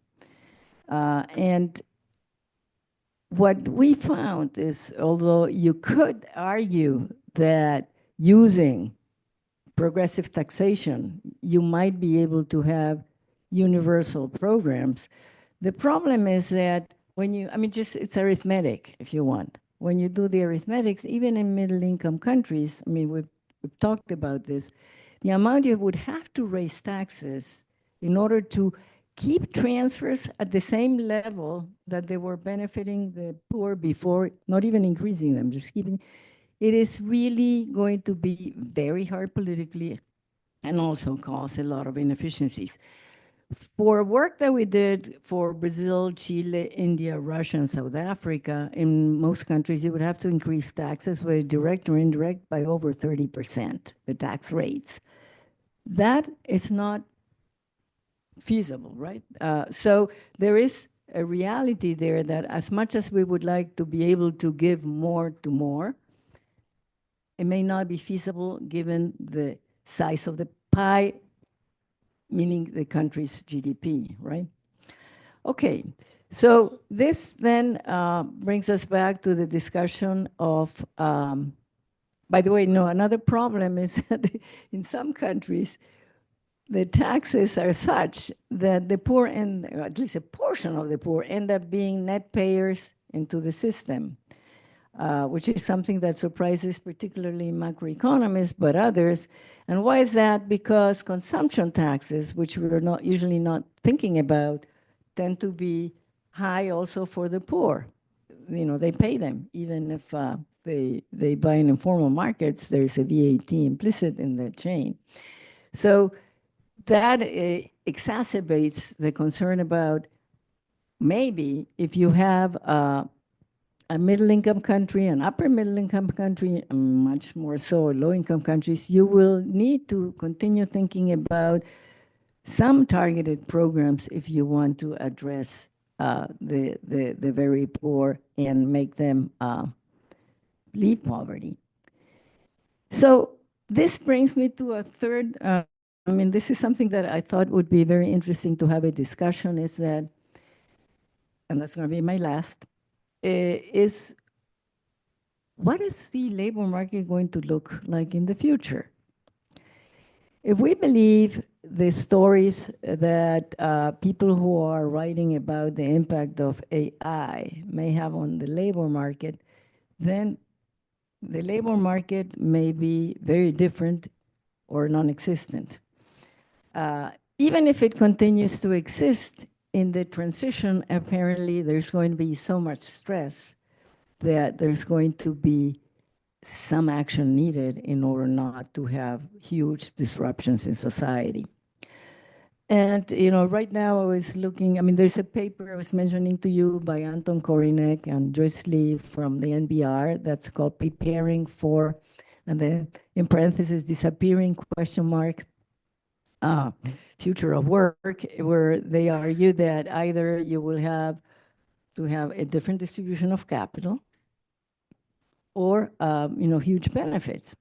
And what we found is, although you could argue that using progressive taxation, you might be able to have universal programs, the problem is that when you, it's arithmetic if you want. When you do the arithmetics, even in middle income countries, we've talked about this, the amount you would have to raise taxes in order to keep transfers at the same level that they were benefiting the poor before, not even increasing them, just keeping, it is really going to be very hard politically and also cause a lot of inefficiencies. For work that we did for Brazil, Chile, India, Russia, and South Africa, in most countries, you would have to increase taxes, whether direct or indirect, by over 30%, the tax rates. That is not feasible, right? So there is a reality there that as much as we would like to be able to give more to more, it may not be feasible given the size of the pie, meaning the country's GDP, right? Okay, so this then brings us back to the discussion of, by the way, no, another problem is that in some countries, the taxes are such that the poor, and at least a portion of the poor, end up being net payers into the system, which is something that surprises particularly macroeconomists, but others. And why is that? Because consumption taxes, which we're not usually not thinking about, tend to be high also for the poor. You know, they pay them, even if they buy in informal markets, there's a VAT implicit in the chain. So that exacerbates the concern about maybe if you have a middle-income country, an upper middle-income country, and much more so low-income countries, you will need to continue thinking about some targeted programs if you want to address the very poor and make them leave poverty. So this brings me to a third, I mean, this is something that I thought would be very interesting to have a discussion, is that, and that's going to be my last, is what is the labor market going to look like in the future? If we believe the stories that people who are writing about the impact of AI may have on the labor market, then the labor market may be very different or non-existent. Even if it continues to exist in the transition, apparently there's going to be so much stress that there's going to be some action needed in order not to have huge disruptions in society. And, you know, right now I was looking, I mean, there's a paper I was mentioning to you by Anton Korinek and Joyce Lee from the NBR that's called Preparing for, and then in parentheses, Disappearing question mark, Future of Work, where they argue that either you will have to have a different distribution of capital or, you know, huge benefits.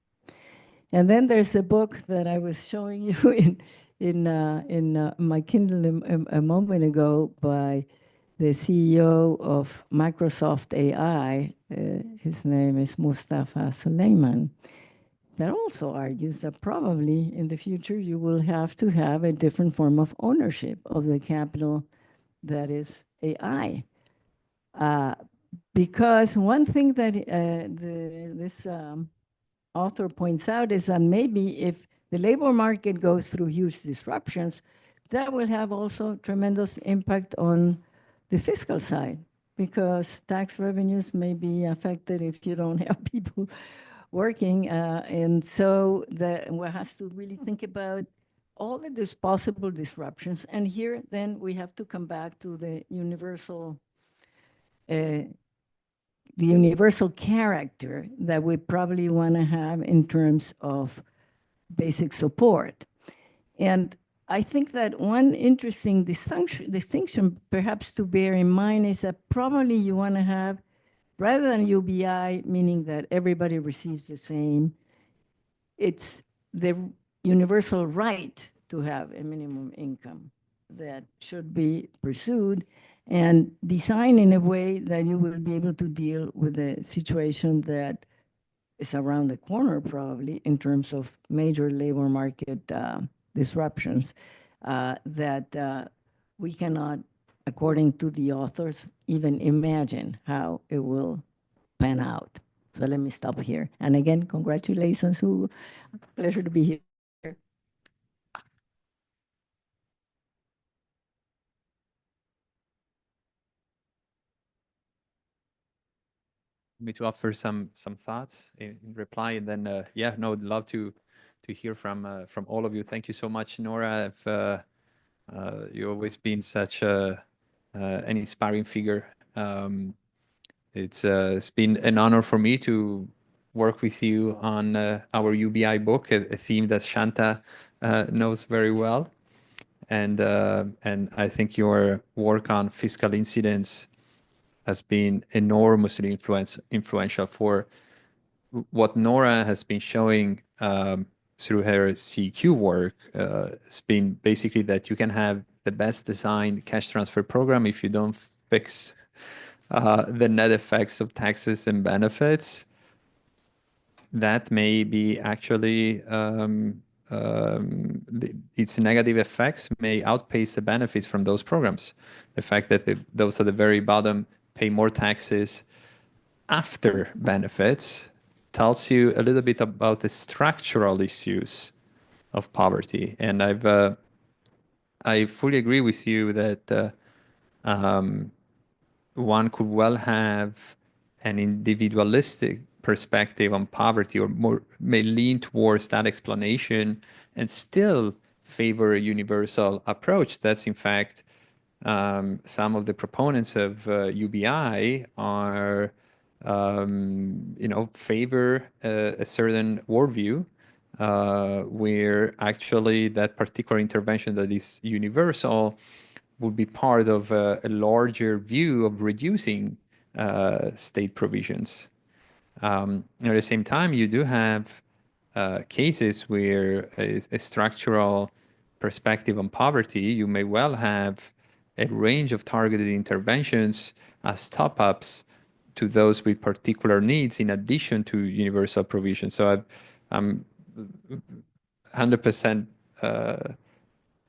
And then there's a book that I was showing you in my Kindle a moment ago by the CEO of Microsoft AI. His name is Mustafa Suleyman. That also argues that probably in the future you will have to have a different form of ownership of the capital that is AI. Because one thing that this author points out is that maybe if the labor market goes through huge disruptions, that will have also tremendous impact on the fiscal side, because tax revenues may be affected if you don't have people working. And so one has to really think about all of these possible disruptions. And here, then we have to come back to the universal character that we probably want to have in terms of basic support. And I think that one interesting distinction perhaps to bear in mind is that probably you want to have, rather than UBI, meaning that everybody receives the same, it's the universal right to have a minimum income that should be pursued and designed in a way that you will be able to deal with a situation that is around the corner probably in terms of major labor market disruptions that we cannot, according to the authors, even imagine how it will pan out. So let me stop here. And again, congratulations. Pleasure to be here. Me to offer some thoughts in reply, and then yeah, no, I'd love to hear from all of you. Thank you so much, Nora. You've always been such an inspiring figure. It's been an honor for me to work with you on our UBI book, a theme that Shanta knows very well, and I think your work on fiscal incidence has been enormously influential for what Nora has been showing through her CQ work. It's been basically that you can have the best designed cash transfer program if you don't fix the net effects of taxes and benefits. That may be actually its negative effects may outpace the benefits from those programs. The fact that those at the very bottom pay more taxes after benefits tells you a little bit about the structural issues of poverty. And I fully agree with you that one could well have an individualistic perspective on poverty, or more may lean towards that explanation and still favor a universal approach. That's in fact some of the proponents of UBI are, favor a certain worldview where actually that particular intervention that is universal would be part of a larger view of reducing state provisions. At the same time, you do have cases where a structural perspective on poverty, you may well have a range of targeted interventions as top-ups to those with particular needs in addition to universal provision. So I'm 100%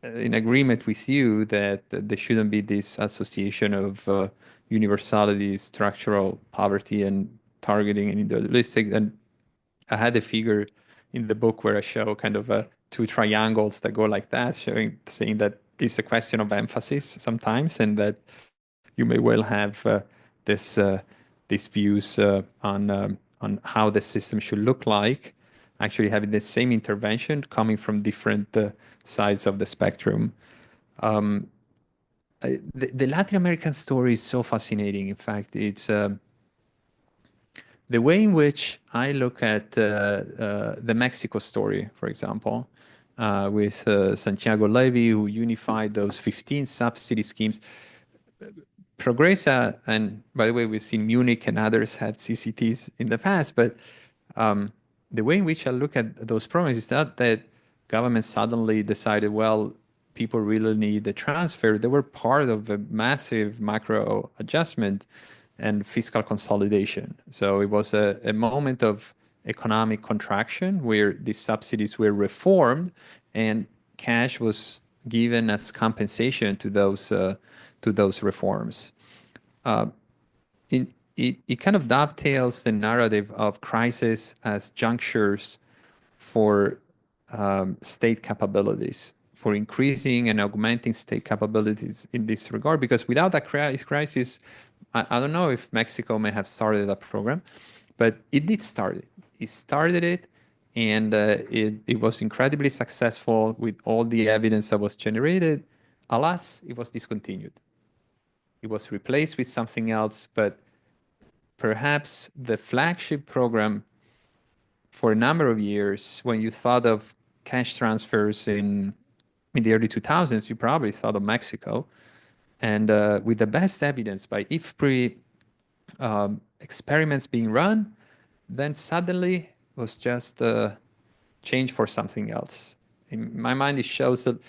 in agreement with you that there shouldn't be this association of universality, structural poverty, and targeting and individualistic. And I had a figure in the book where I show kind of two triangles that go like that, saying that it's a question of emphasis sometimes, and that you may well have these views on how the system should look like, actually having the same intervention coming from different sides of the spectrum. The Latin American story is so fascinating. In fact, it's the way in which I look at the Mexico story, for example, with Santiago Levy, who unified those 15 subsidy schemes. Progresa, and by the way, we've seen Munich and others had CCTs in the past, but the way in which I look at those programs is not that government suddenly decided, well, people really need the transfer. They were part of a massive macro adjustment and fiscal consolidation. So it was a moment of economic contraction where these subsidies were reformed and cash was given as compensation to those reforms. It kind of dovetails the narrative of crisis as junctures for state capabilities, for increasing and augmenting state capabilities in this regard, because without that crisis, I don't know if Mexico may have started a program, but it did start it. It started it, and it was incredibly successful with all the evidence that was generated. Alas, it was discontinued. It was replaced with something else, but perhaps the flagship program for a number of years, when you thought of cash transfers in the early 2000s, you probably thought of Mexico. And with the best evidence by IFPRI, experiments being run, then suddenly was just changed for something else. In my mind, it shows that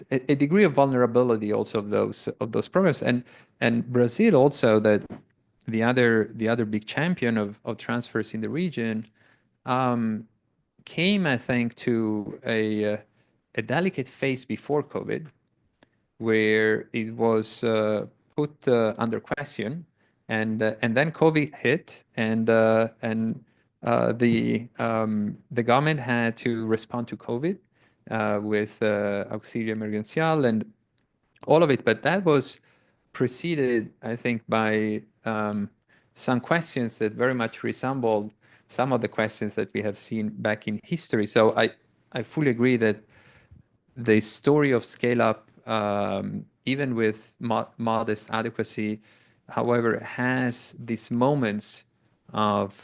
a degree of vulnerability also of those programs, and Brazil also, that the other big champion of transfers in the region, came, I think, to a delicate phase before COVID, where it was put under question, and then COVID hit, and the government had to respond to COVID with Auxilio Emergencial and all of it. But that was preceded, I think, by some questions that very much resembled some of the questions that we have seen back in history. So I fully agree that the story of scale up, even with modest adequacy, however, has these moments of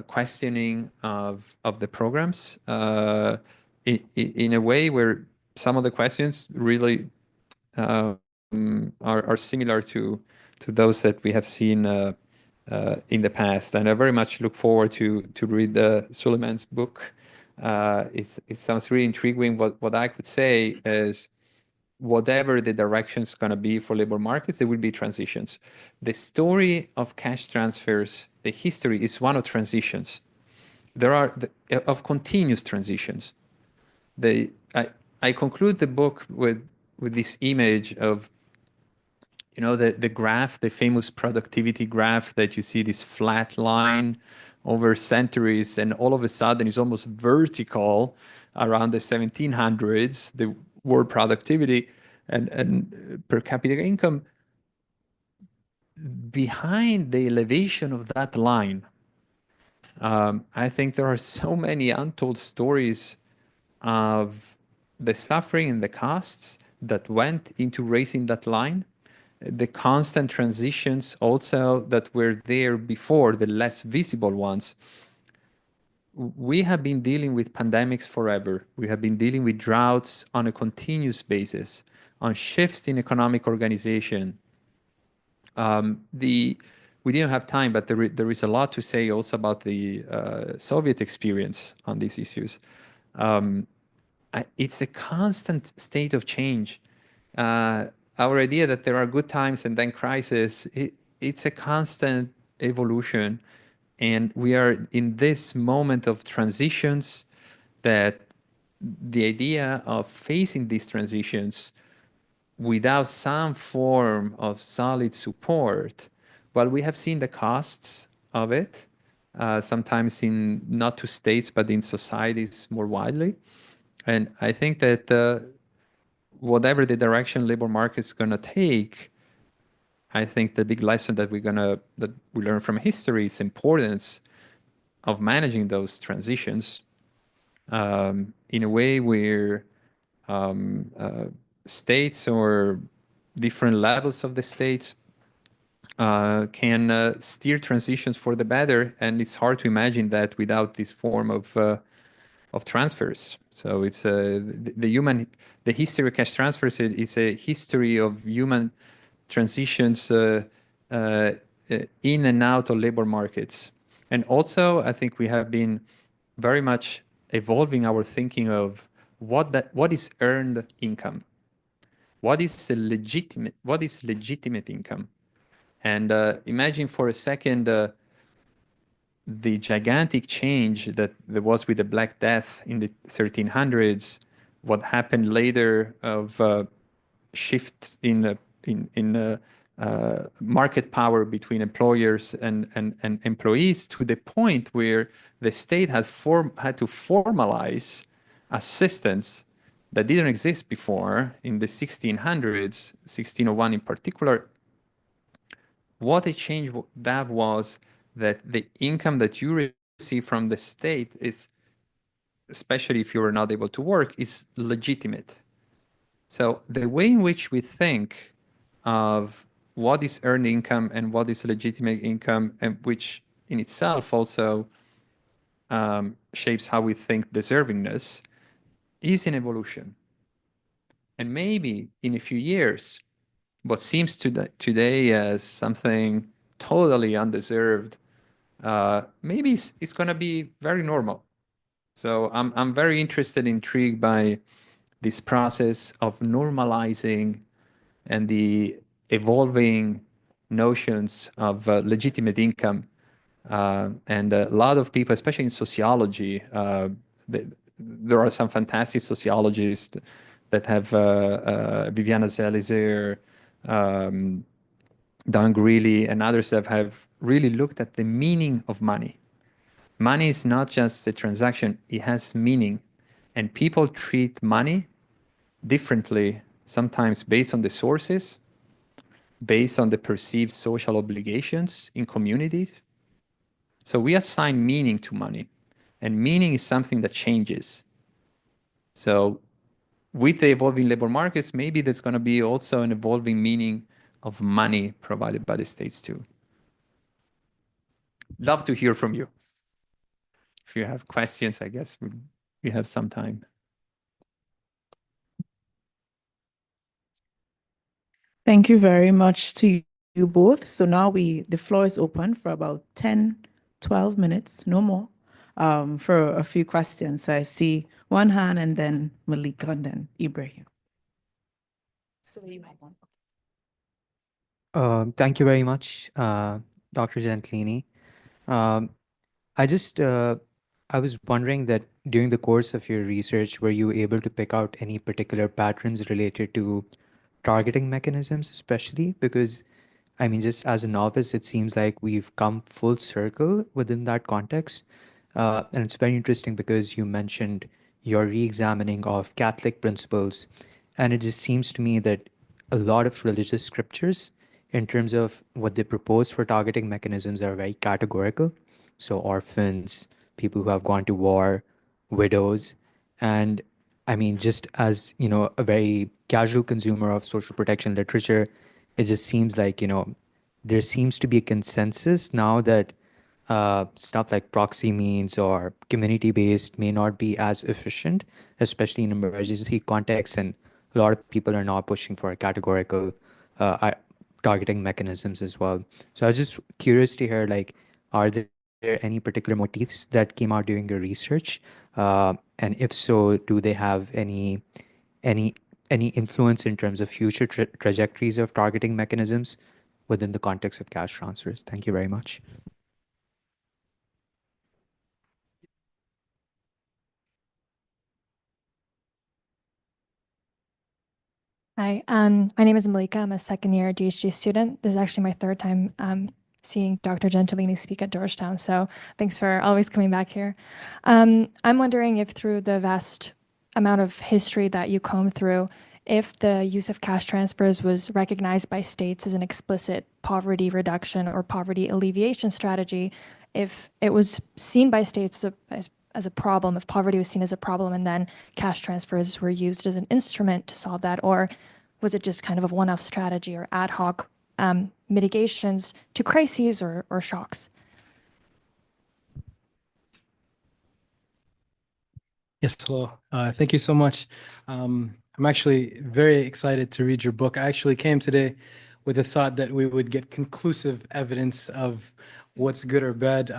questioning of the programs in a way where some of the questions really are similar to those that we have seen in the past. And I very much look forward to read Suleiman's book. It sounds really intriguing. What I could say is, whatever the direction's going to be for labor markets, there will be transitions. The story of cash transfers, the history, is one of transitions. There are of continuous transitions. I conclude the book with this image of, you know, the graph, the famous productivity graph that you see, this flat line over centuries, and all of a sudden it's almost vertical around the 1700s, the world productivity and per capita income. Behind the elevation of that line, I think there are so many untold stories of the suffering and the costs that went into raising that line, the constant transitions also that were there before, the less visible ones. We have been dealing with pandemics forever. We have been dealing with droughts on a continuous basis, on shifts in economic organization. We didn't have time, but there is a lot to say also about the Soviet experience on these issues. It's a constant state of change. Our idea that there are good times and then crisis, it's a constant evolution. And we are in this moment of transitions, that the idea of facing these transitions without some form of solid support, well, we have seen the costs of it, sometimes in not to states, but in societies more widely. And I think that whatever the direction labor market is going to take, I think the big lesson that we learn from history is importance of managing those transitions in a way where states or different levels of the states can steer transitions for the better, and it's hard to imagine that without this form of transfers. So it's the history of cash transfers is a history of human transitions in and out of labor markets. And also, I think we have been very much evolving our thinking of what is earned income, what is legitimate income. And imagine for a second the gigantic change that there was with the Black Death in the 1300s, what happened later of shift in market power between employers and employees, to the point where the state had to formalize assistance that didn't exist before in the 1600s, 1601 in particular. What a change that was, that the income that you receive from the state is, especially if you are not able to work, is legitimate. So the way in which we think of what is earned income and what is legitimate income, and which in itself also shapes how we think deservingness, is in evolution. And maybe in a few years, what seems today as something totally undeserved, maybe it's going to be very normal. So I'm very intrigued by this process of normalizing and the evolving notions of legitimate income. And a lot of people, especially in sociology, there are some fantastic sociologists that have Viviana Zelizer, Don Greeley, and others that have really looked at the meaning of money. Money is not just a transaction, it has meaning. And people treat money differently, sometimes based on the sources, based on the perceived social obligations in communities. So we assign meaning to money, and meaning is something that changes. So with the evolving labor markets, maybe there's going to be also an evolving meaning of money provided by the states too. Love to hear from you. If you have questions, I guess we have some time. Thank you very much to you both. So now the floor is open for about 10, 12 minutes, no more, for a few questions. So I see one hand, and then Malika, and then Ibrahim. So you have one. Thank you very much, Dr. Gentilini. I just I was wondering that during the course of your research, were you able to pick out any particular patterns related to targeting mechanisms, especially? Because, I mean, just as a novice, it seems like we've come full circle within that context. And it's very interesting because you mentioned your re-examining of Catholic principles. And it just seems to me that a lot of religious scriptures, in terms of what they propose for targeting mechanisms, are very categorical. So orphans, people who have gone to war, widows. And I mean, just as, a very casual consumer of social protection literature, it just seems like, there seems to be a consensus now that stuff like proxy means or community-based may not be as efficient, especially in emergency contexts. And a lot of people are now pushing for categorical targeting mechanisms as well. So I was just curious to hear, like, are there any particular motifs that came out during your research? And if so, do they have any any influence in terms of future trajectories of targeting mechanisms within the context of cash transfers? Thank you very much. Hi, my name is Malika. I'm a second-year GHG student. This is actually my third time seeing Dr. Gentilini speak at Georgetown, so thanks for always coming back here. I'm wondering if through the vast amount of history that you combed through, if the use of cash transfers was recognized by states as an explicit poverty reduction or poverty alleviation strategy, if it was seen by states as a problem, if poverty was seen as a problem and then cash transfers were used as an instrument to solve that, or was it just kind of a one-off strategy or ad hoc mitigations to crises or shocks? Yes, hello. Thank you so much. I'm actually very excited to read your book. I actually came today with the thought that we would get conclusive evidence of what's good or bad,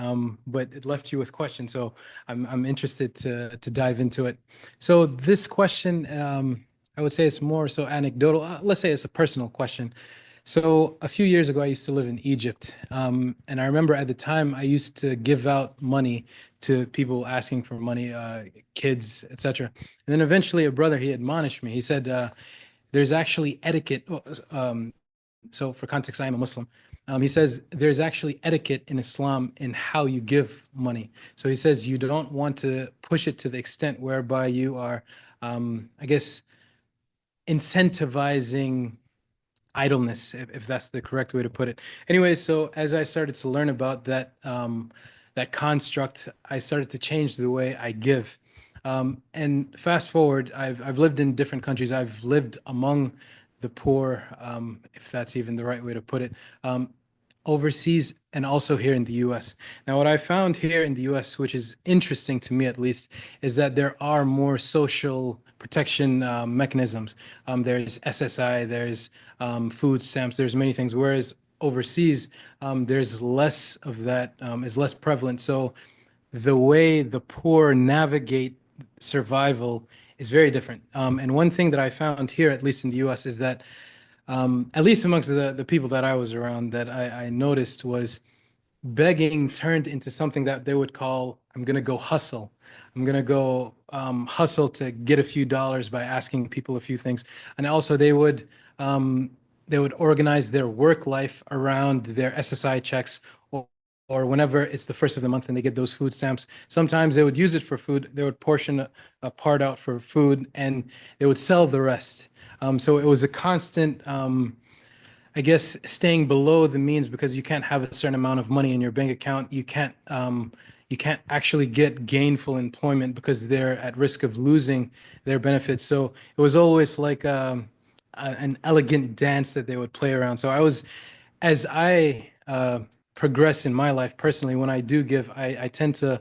but it left you with questions. So I'm interested to dive into it. So this question, I would say it's more so anecdotal. Let's say it's a personal question. So a few years ago, I used to live in Egypt. And I remember at the time I used to give out money to people asking for money, kids, etc. And then eventually a brother, he admonished me. He said, there's actually etiquette. So for context, I am a Muslim. He says there's actually etiquette in Islam in how you give money. So he says you don't want to push it to the extent whereby you are, I guess, incentivizing idleness, if that's the correct way to put it. Anyway, so as I started to learn about that that construct, I started to change the way I give. And fast forward, I've lived in different countries. I've lived among the poor, if that's even the right way to put it, overseas and also here in the US. Now, what I found here in the US, which is interesting to me at least, is that there are more social protection mechanisms. There's SSI, there's food stamps, there's many things, whereas overseas, there's less of that, is less prevalent. So the way the poor navigate survival is very different. And one thing that I found here, at least in the US, is that at least amongst the people that I was around, that I noticed was begging turned into something that they would call, I'm going to go hustle. I'm going to go hustle to get a few dollars by asking people a few things. And also they would organize their work life around their SSI checks, or whenever it's the first of the month and they get those food stamps. Sometimes they would use it for food. They would portion a part out for food and they would sell the rest. So it was a constant, I guess, staying below the means, because you can't have a certain amount of money in your bank account. You can't actually get gainful employment because they're at risk of losing their benefits. So it was always like an elegant dance that they would play around. So as I progress in my life personally, when I do give, I tend to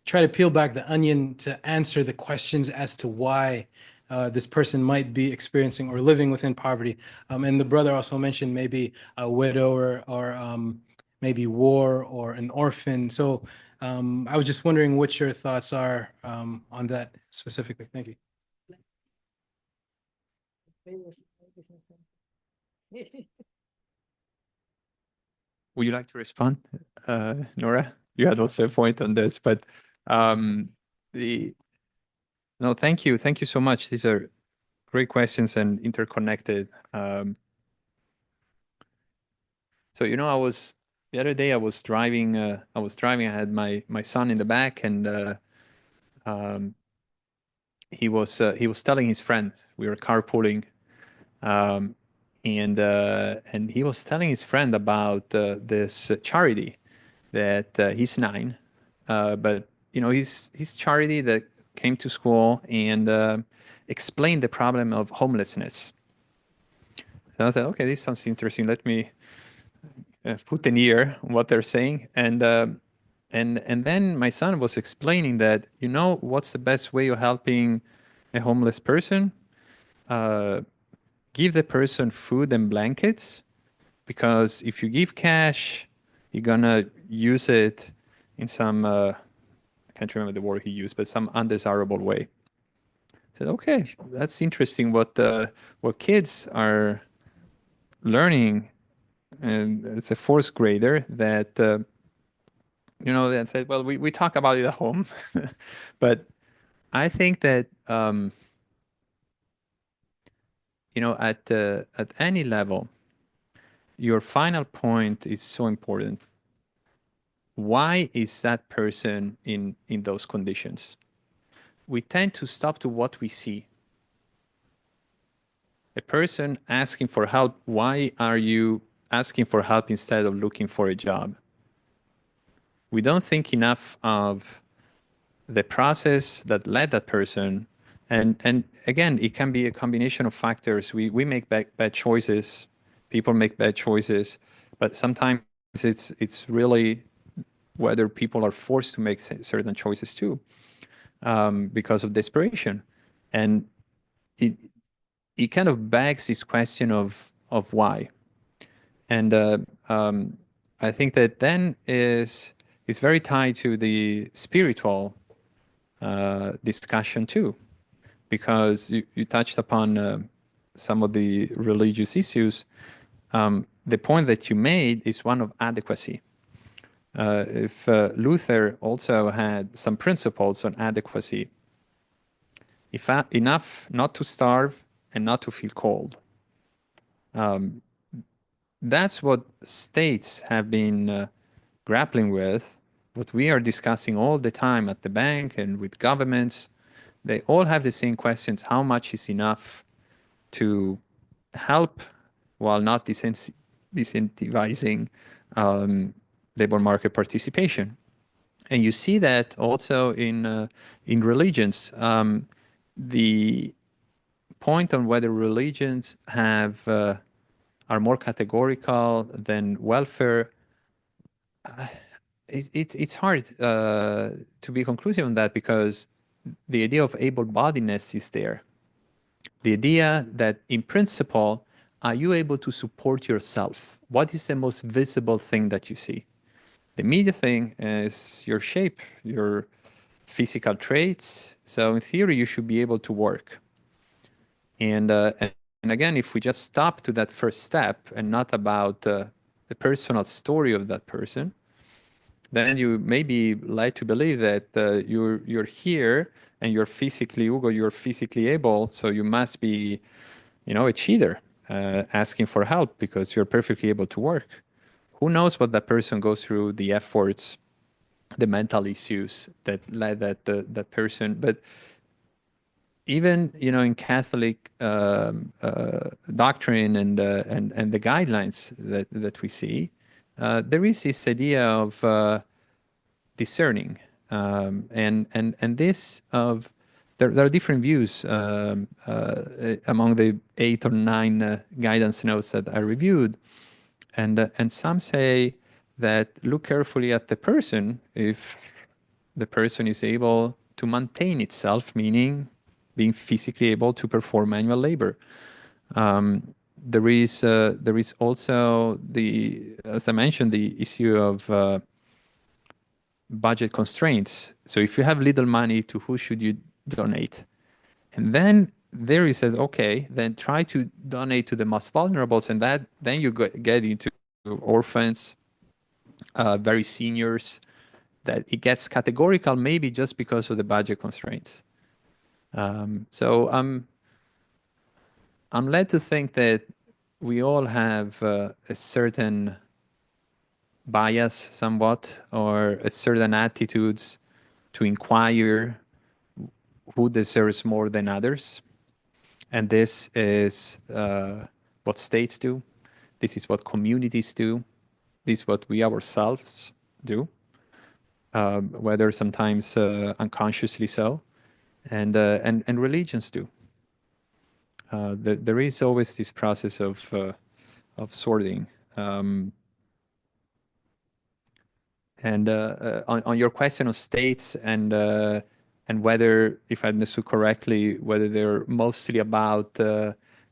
try to peel back the onion to answer the questions as to why this person might be experiencing or living within poverty. And the brother also mentioned maybe a widow or maybe war or an orphan. So I was just wondering what your thoughts are on that specifically. Thank you. Would you like to respond, Nora? You had also a point on this, but The no, thank you so much. These are great questions and interconnected. So the other day I was driving. I had my son in the back, and um, he was telling his friend, we were carpooling, um, and he was telling his friend about this charity that he's 9, but his charity that came to school and explained the problem of homelessness. So I said, okay, this sounds interesting. Let me put an ear on what they're saying. And then my son was explaining that, what's the best way of helping a homeless person? Give the person food and blankets, because if you give cash, you're gonna use it in some, I can't remember the word he used, but some undesirable way. I said, okay, that's interesting what kids are learning. And it's a 4th grader that, that said, well, we talk about it at home, but I think that, at any level, your final point is so important. Why is that person in those conditions? We tend to stop to what we see. A person asking for help, why are you asking for help instead of looking for a job? We don't think enough of the process that led that person. And again, it can be a combination of factors. We make bad choices. People make bad choices, but sometimes it's really whether people are forced to make certain choices too, because of desperation. And it kind of begs this question of why. And I think that then is very tied to the spiritual discussion too, because you touched upon some of the religious issues. The point that you made is one of adequacy. If Luther also had some principles on adequacy, enough not to starve and not to feel cold. That's what states have been grappling with, what we are discussing all the time at the bank and with governments. They all have the same questions. How much is enough to help while not disincentivizing labor market participation? And you see that also in religions. The point on whether religions are more categorical than welfare, it's hard to be conclusive on that, because the idea of able-bodiedness is there. The idea that, in principle, are you able to support yourself? What is the most visible thing that you see? The immediate thing is your shape, your physical traits. So in theory, you should be able to work. And again, if we just stop to that first step and not about the personal story of that person, then you may be led to believe that you're here and you're physically, Hugo, you're physically able, so you must be, a cheater asking for help because you're perfectly able to work. Who knows what that person goes through, the efforts, the mental issues that led that person. But even in Catholic doctrine and the guidelines that we see, there is this idea of discerning, and this of there are different views among the 8 or 9 guidance notes that I reviewed, and some say that look carefully at the person. If the person is able to maintain itself, meaning being physically able to perform manual labor. There is also as I mentioned, the issue of budget constraints. So if you have little money, to who should you donate? And then there he says, okay, then try to donate to the most vulnerables, and then you get into orphans, very seniors, that it gets categorical maybe just because of the budget constraints. So I'm led to think that we all have a certain bias somewhat, or a certain attitudes to inquire who deserves more than others. And this is what states do. This is what communities do. This is what we ourselves do, whether sometimes unconsciously so, and religions do. There is always this process of sorting. And on your question of states and whether, if I understood correctly, whether they're mostly about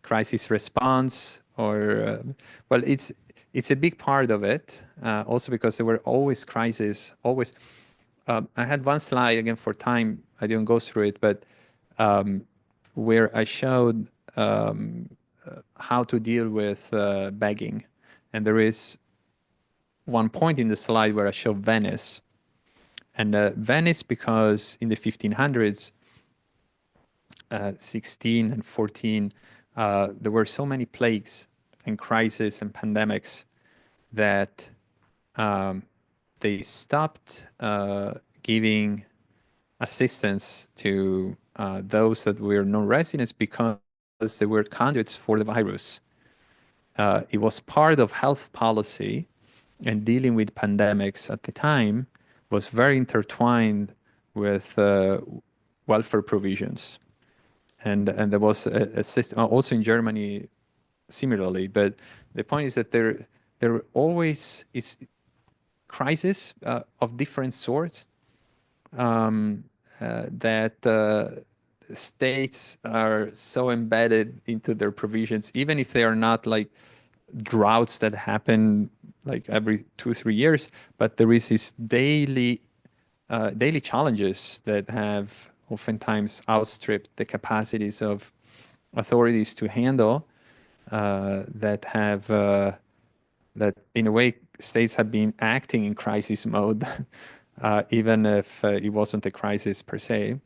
crisis response or, well, it's a big part of it. Also because there were always crises, always. I had one slide, again, for time, I didn't go through it, but where I showed how to deal with begging. And there is one point in the slide where I show Venice. And Venice, because in the 1500s, 16 and 14, there were so many plagues and crises and pandemics that they stopped giving assistance to those that were non-residents because they were conduits for the virus. It was part of health policy, and dealing with pandemics at the time was very intertwined with welfare provisions. And there was a system, also in Germany similarly, but the point is that there always is crisis of different sorts that states are so embedded into their provisions, even if they are not like droughts that happen like every 2-3 years, but there is this daily challenges that have oftentimes outstripped the capacities of authorities to handle, that have that in a way states have been acting in crisis mode, even if it wasn't a crisis per se.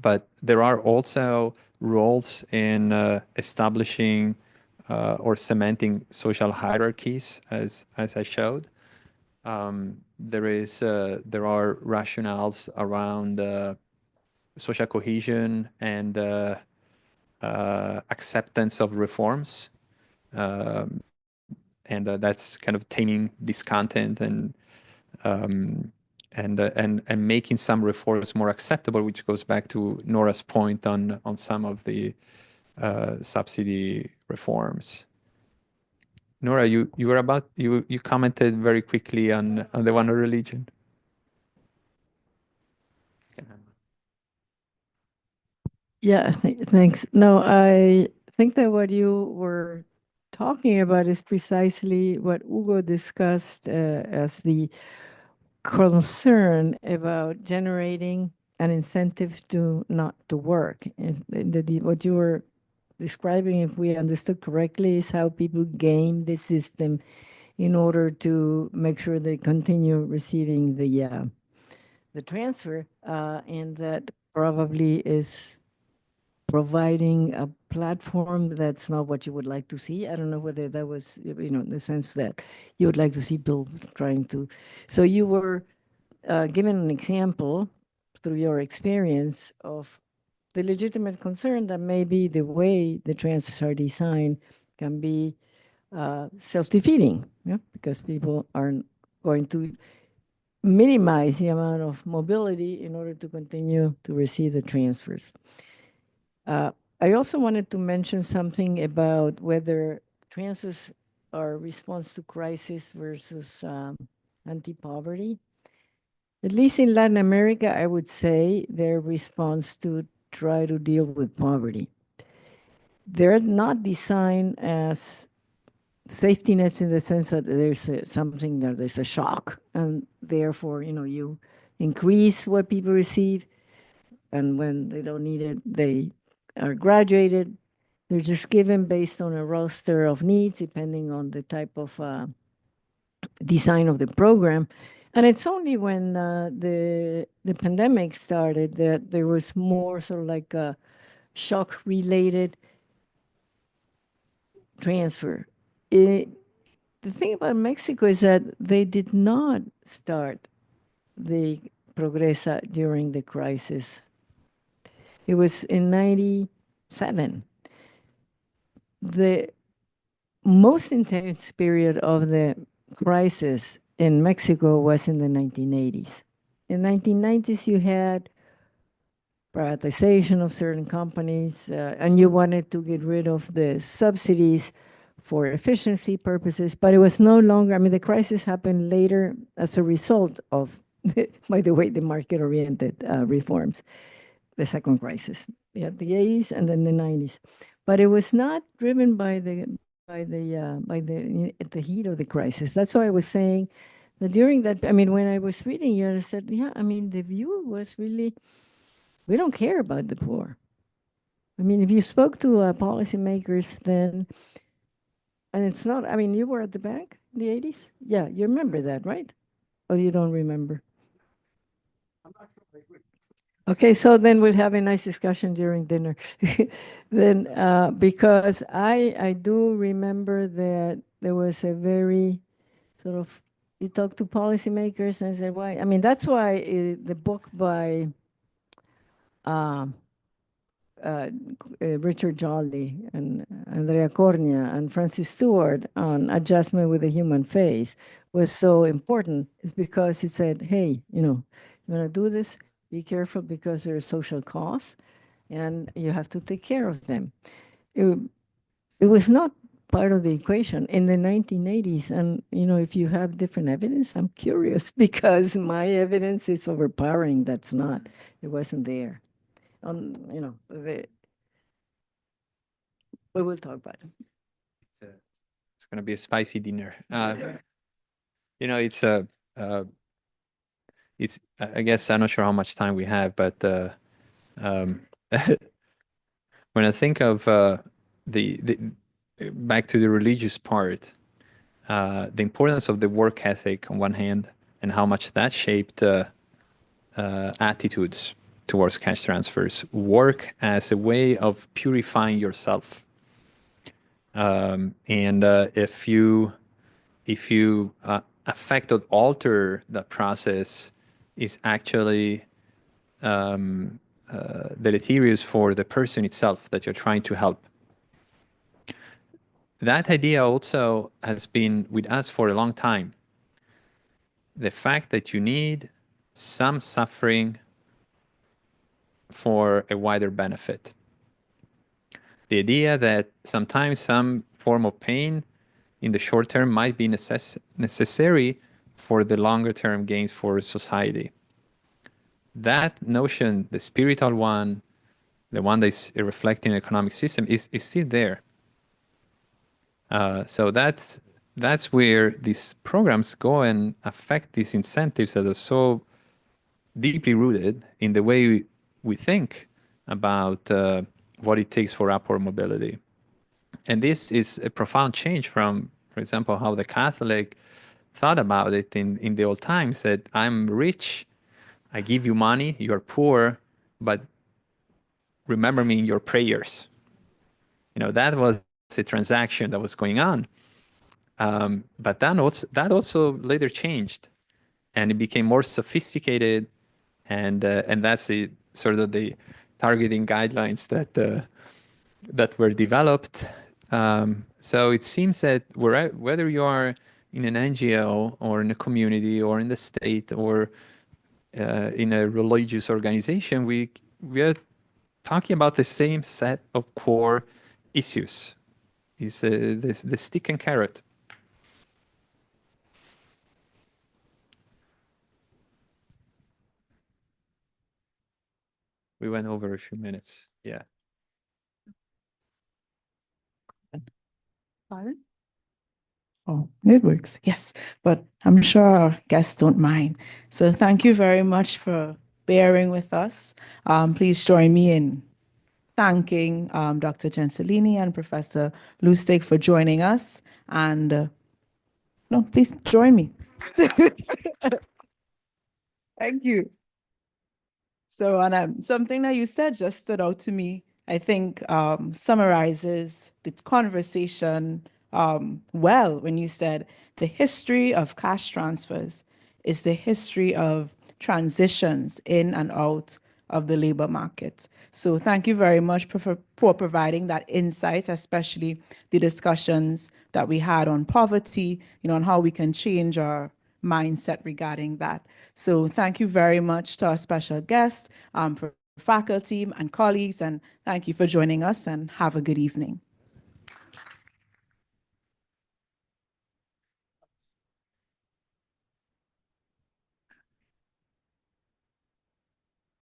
But there are also roles in establishing or cementing social hierarchies, as I showed. There are rationales around social cohesion and acceptance of reforms, and that's kind of taming discontent and making some reforms more acceptable, which goes back to Nora's point on some of the subsidy reforms. Nora, you commented very quickly on the one on religion. Yeah, thanks. No, I think that what you were talking about is precisely what Ugo discussed as the concern about generating an incentive to not to work. And what you were describing, if we understood correctly, is how people game the system in order to make sure they continue receiving the transfer, and that probably is providing a platform that's not what you would like to see. I don't know whether that was, in the sense that you would like to see people trying to. So you were given an example through your experience of the legitimate concern that maybe the way the transfers are designed can be self-defeating, because people are going to minimize the amount of mobility in order to continue to receive the transfers. I also wanted to mention something about whether transfers are a response to crisis versus anti-poverty. At least in Latin America, I would say their response to try to deal with poverty. They're not designed as safety nets in the sense that there's something that there's a shock, and therefore, you increase what people receive, and when they don't need it, they are graduated. They're just given based on a roster of needs, depending on the type of design of the program. And it's only when the pandemic started that there was more sort of like a shock-related transfer. The thing about Mexico is that they did not start the Progresa during the crisis. It was in 97. The most intense period of the crisis in Mexico was in the 1980s. In the 1990s, you had privatization of certain companies, and you wanted to get rid of the subsidies for efficiency purposes, but it was no longer, I mean, the crisis happened later as a result of, by the way, the market-oriented reforms, the second crisis. We had the 80s and then the 90s. But it was not driven by the at the heat of the crisis. That's why I was saying that during that, I mean, when I was reading you, I said, yeah, I mean, the view was really, we don't care about the poor. I mean, if you spoke to policymakers then, and it's not, I mean, you were at the bank in the 80s? Yeah, you remember that, right? Or you don't remember? Okay, so then we'll have a nice discussion during dinner. Then, because I do remember that there was a very sort of, you talk to policymakers and say, why? I mean, that's why the book by Richard Jolly and Andrea Cornia and Francis Stewart on adjustment with the human face was so important, is because he said, hey, you know, you want to do this, be careful because there are social costs and you have to take care of them. It was not part of the equation in the 1980s. And, you know, if you have different evidence, I'm curious because my evidence is overpowering. That's not, it wasn't there. You know, we will talk about it. It's going to be a spicy dinner. You know, it's I guess I'm not sure how much time we have, but when I think of the back to the religious part, the importance of the work ethic on one hand, and how much that shaped attitudes towards cash transfers, work as a way of purifying yourself. And if you affect or alter that process, is actually deleterious for the person itself that you're trying to help. That idea also has been with us for a long time. The fact that you need some suffering for a wider benefit. The idea that sometimes some form of pain in the short term might be necessary for the longer term gains for society. That notion, the spiritual one, the one that is reflecting the economic system, is still there. So that's where these programs go and affect these incentives that are so deeply rooted in the way we think about what it takes for upward mobility. And this is a profound change from, for example, how the Catholic thought about it in the old times, that I'm rich, I give you money, you're poor, but remember me in your prayers. You know, that was a transaction that was going on. But that also later changed, and it became more sophisticated, and that's the sort of the targeting guidelines that were developed. So it seems that whether you are in an NGO or in a community or in the state or in a religious organization, we are talking about the same set of core issues. Is the stick and carrot. We went over a few minutes. Yeah. Pardon? Oh, it works. Yes, but I'm sure our guests don't mind. So thank you very much for bearing with us. Please join me in thanking Dr. Gentilini and Professor Lustig for joining us. And no, please join me. Thank you. So, and something that you said just stood out to me. I think summarizes the conversation well when you said the history of cash transfers is the history of transitions in and out of the labor market. So thank you very much for providing that insight, especially the discussions that we had on poverty, and how we can change our mindset regarding that. So thank you very much to our special guests, faculty and colleagues, and thank you for joining us and have a good evening.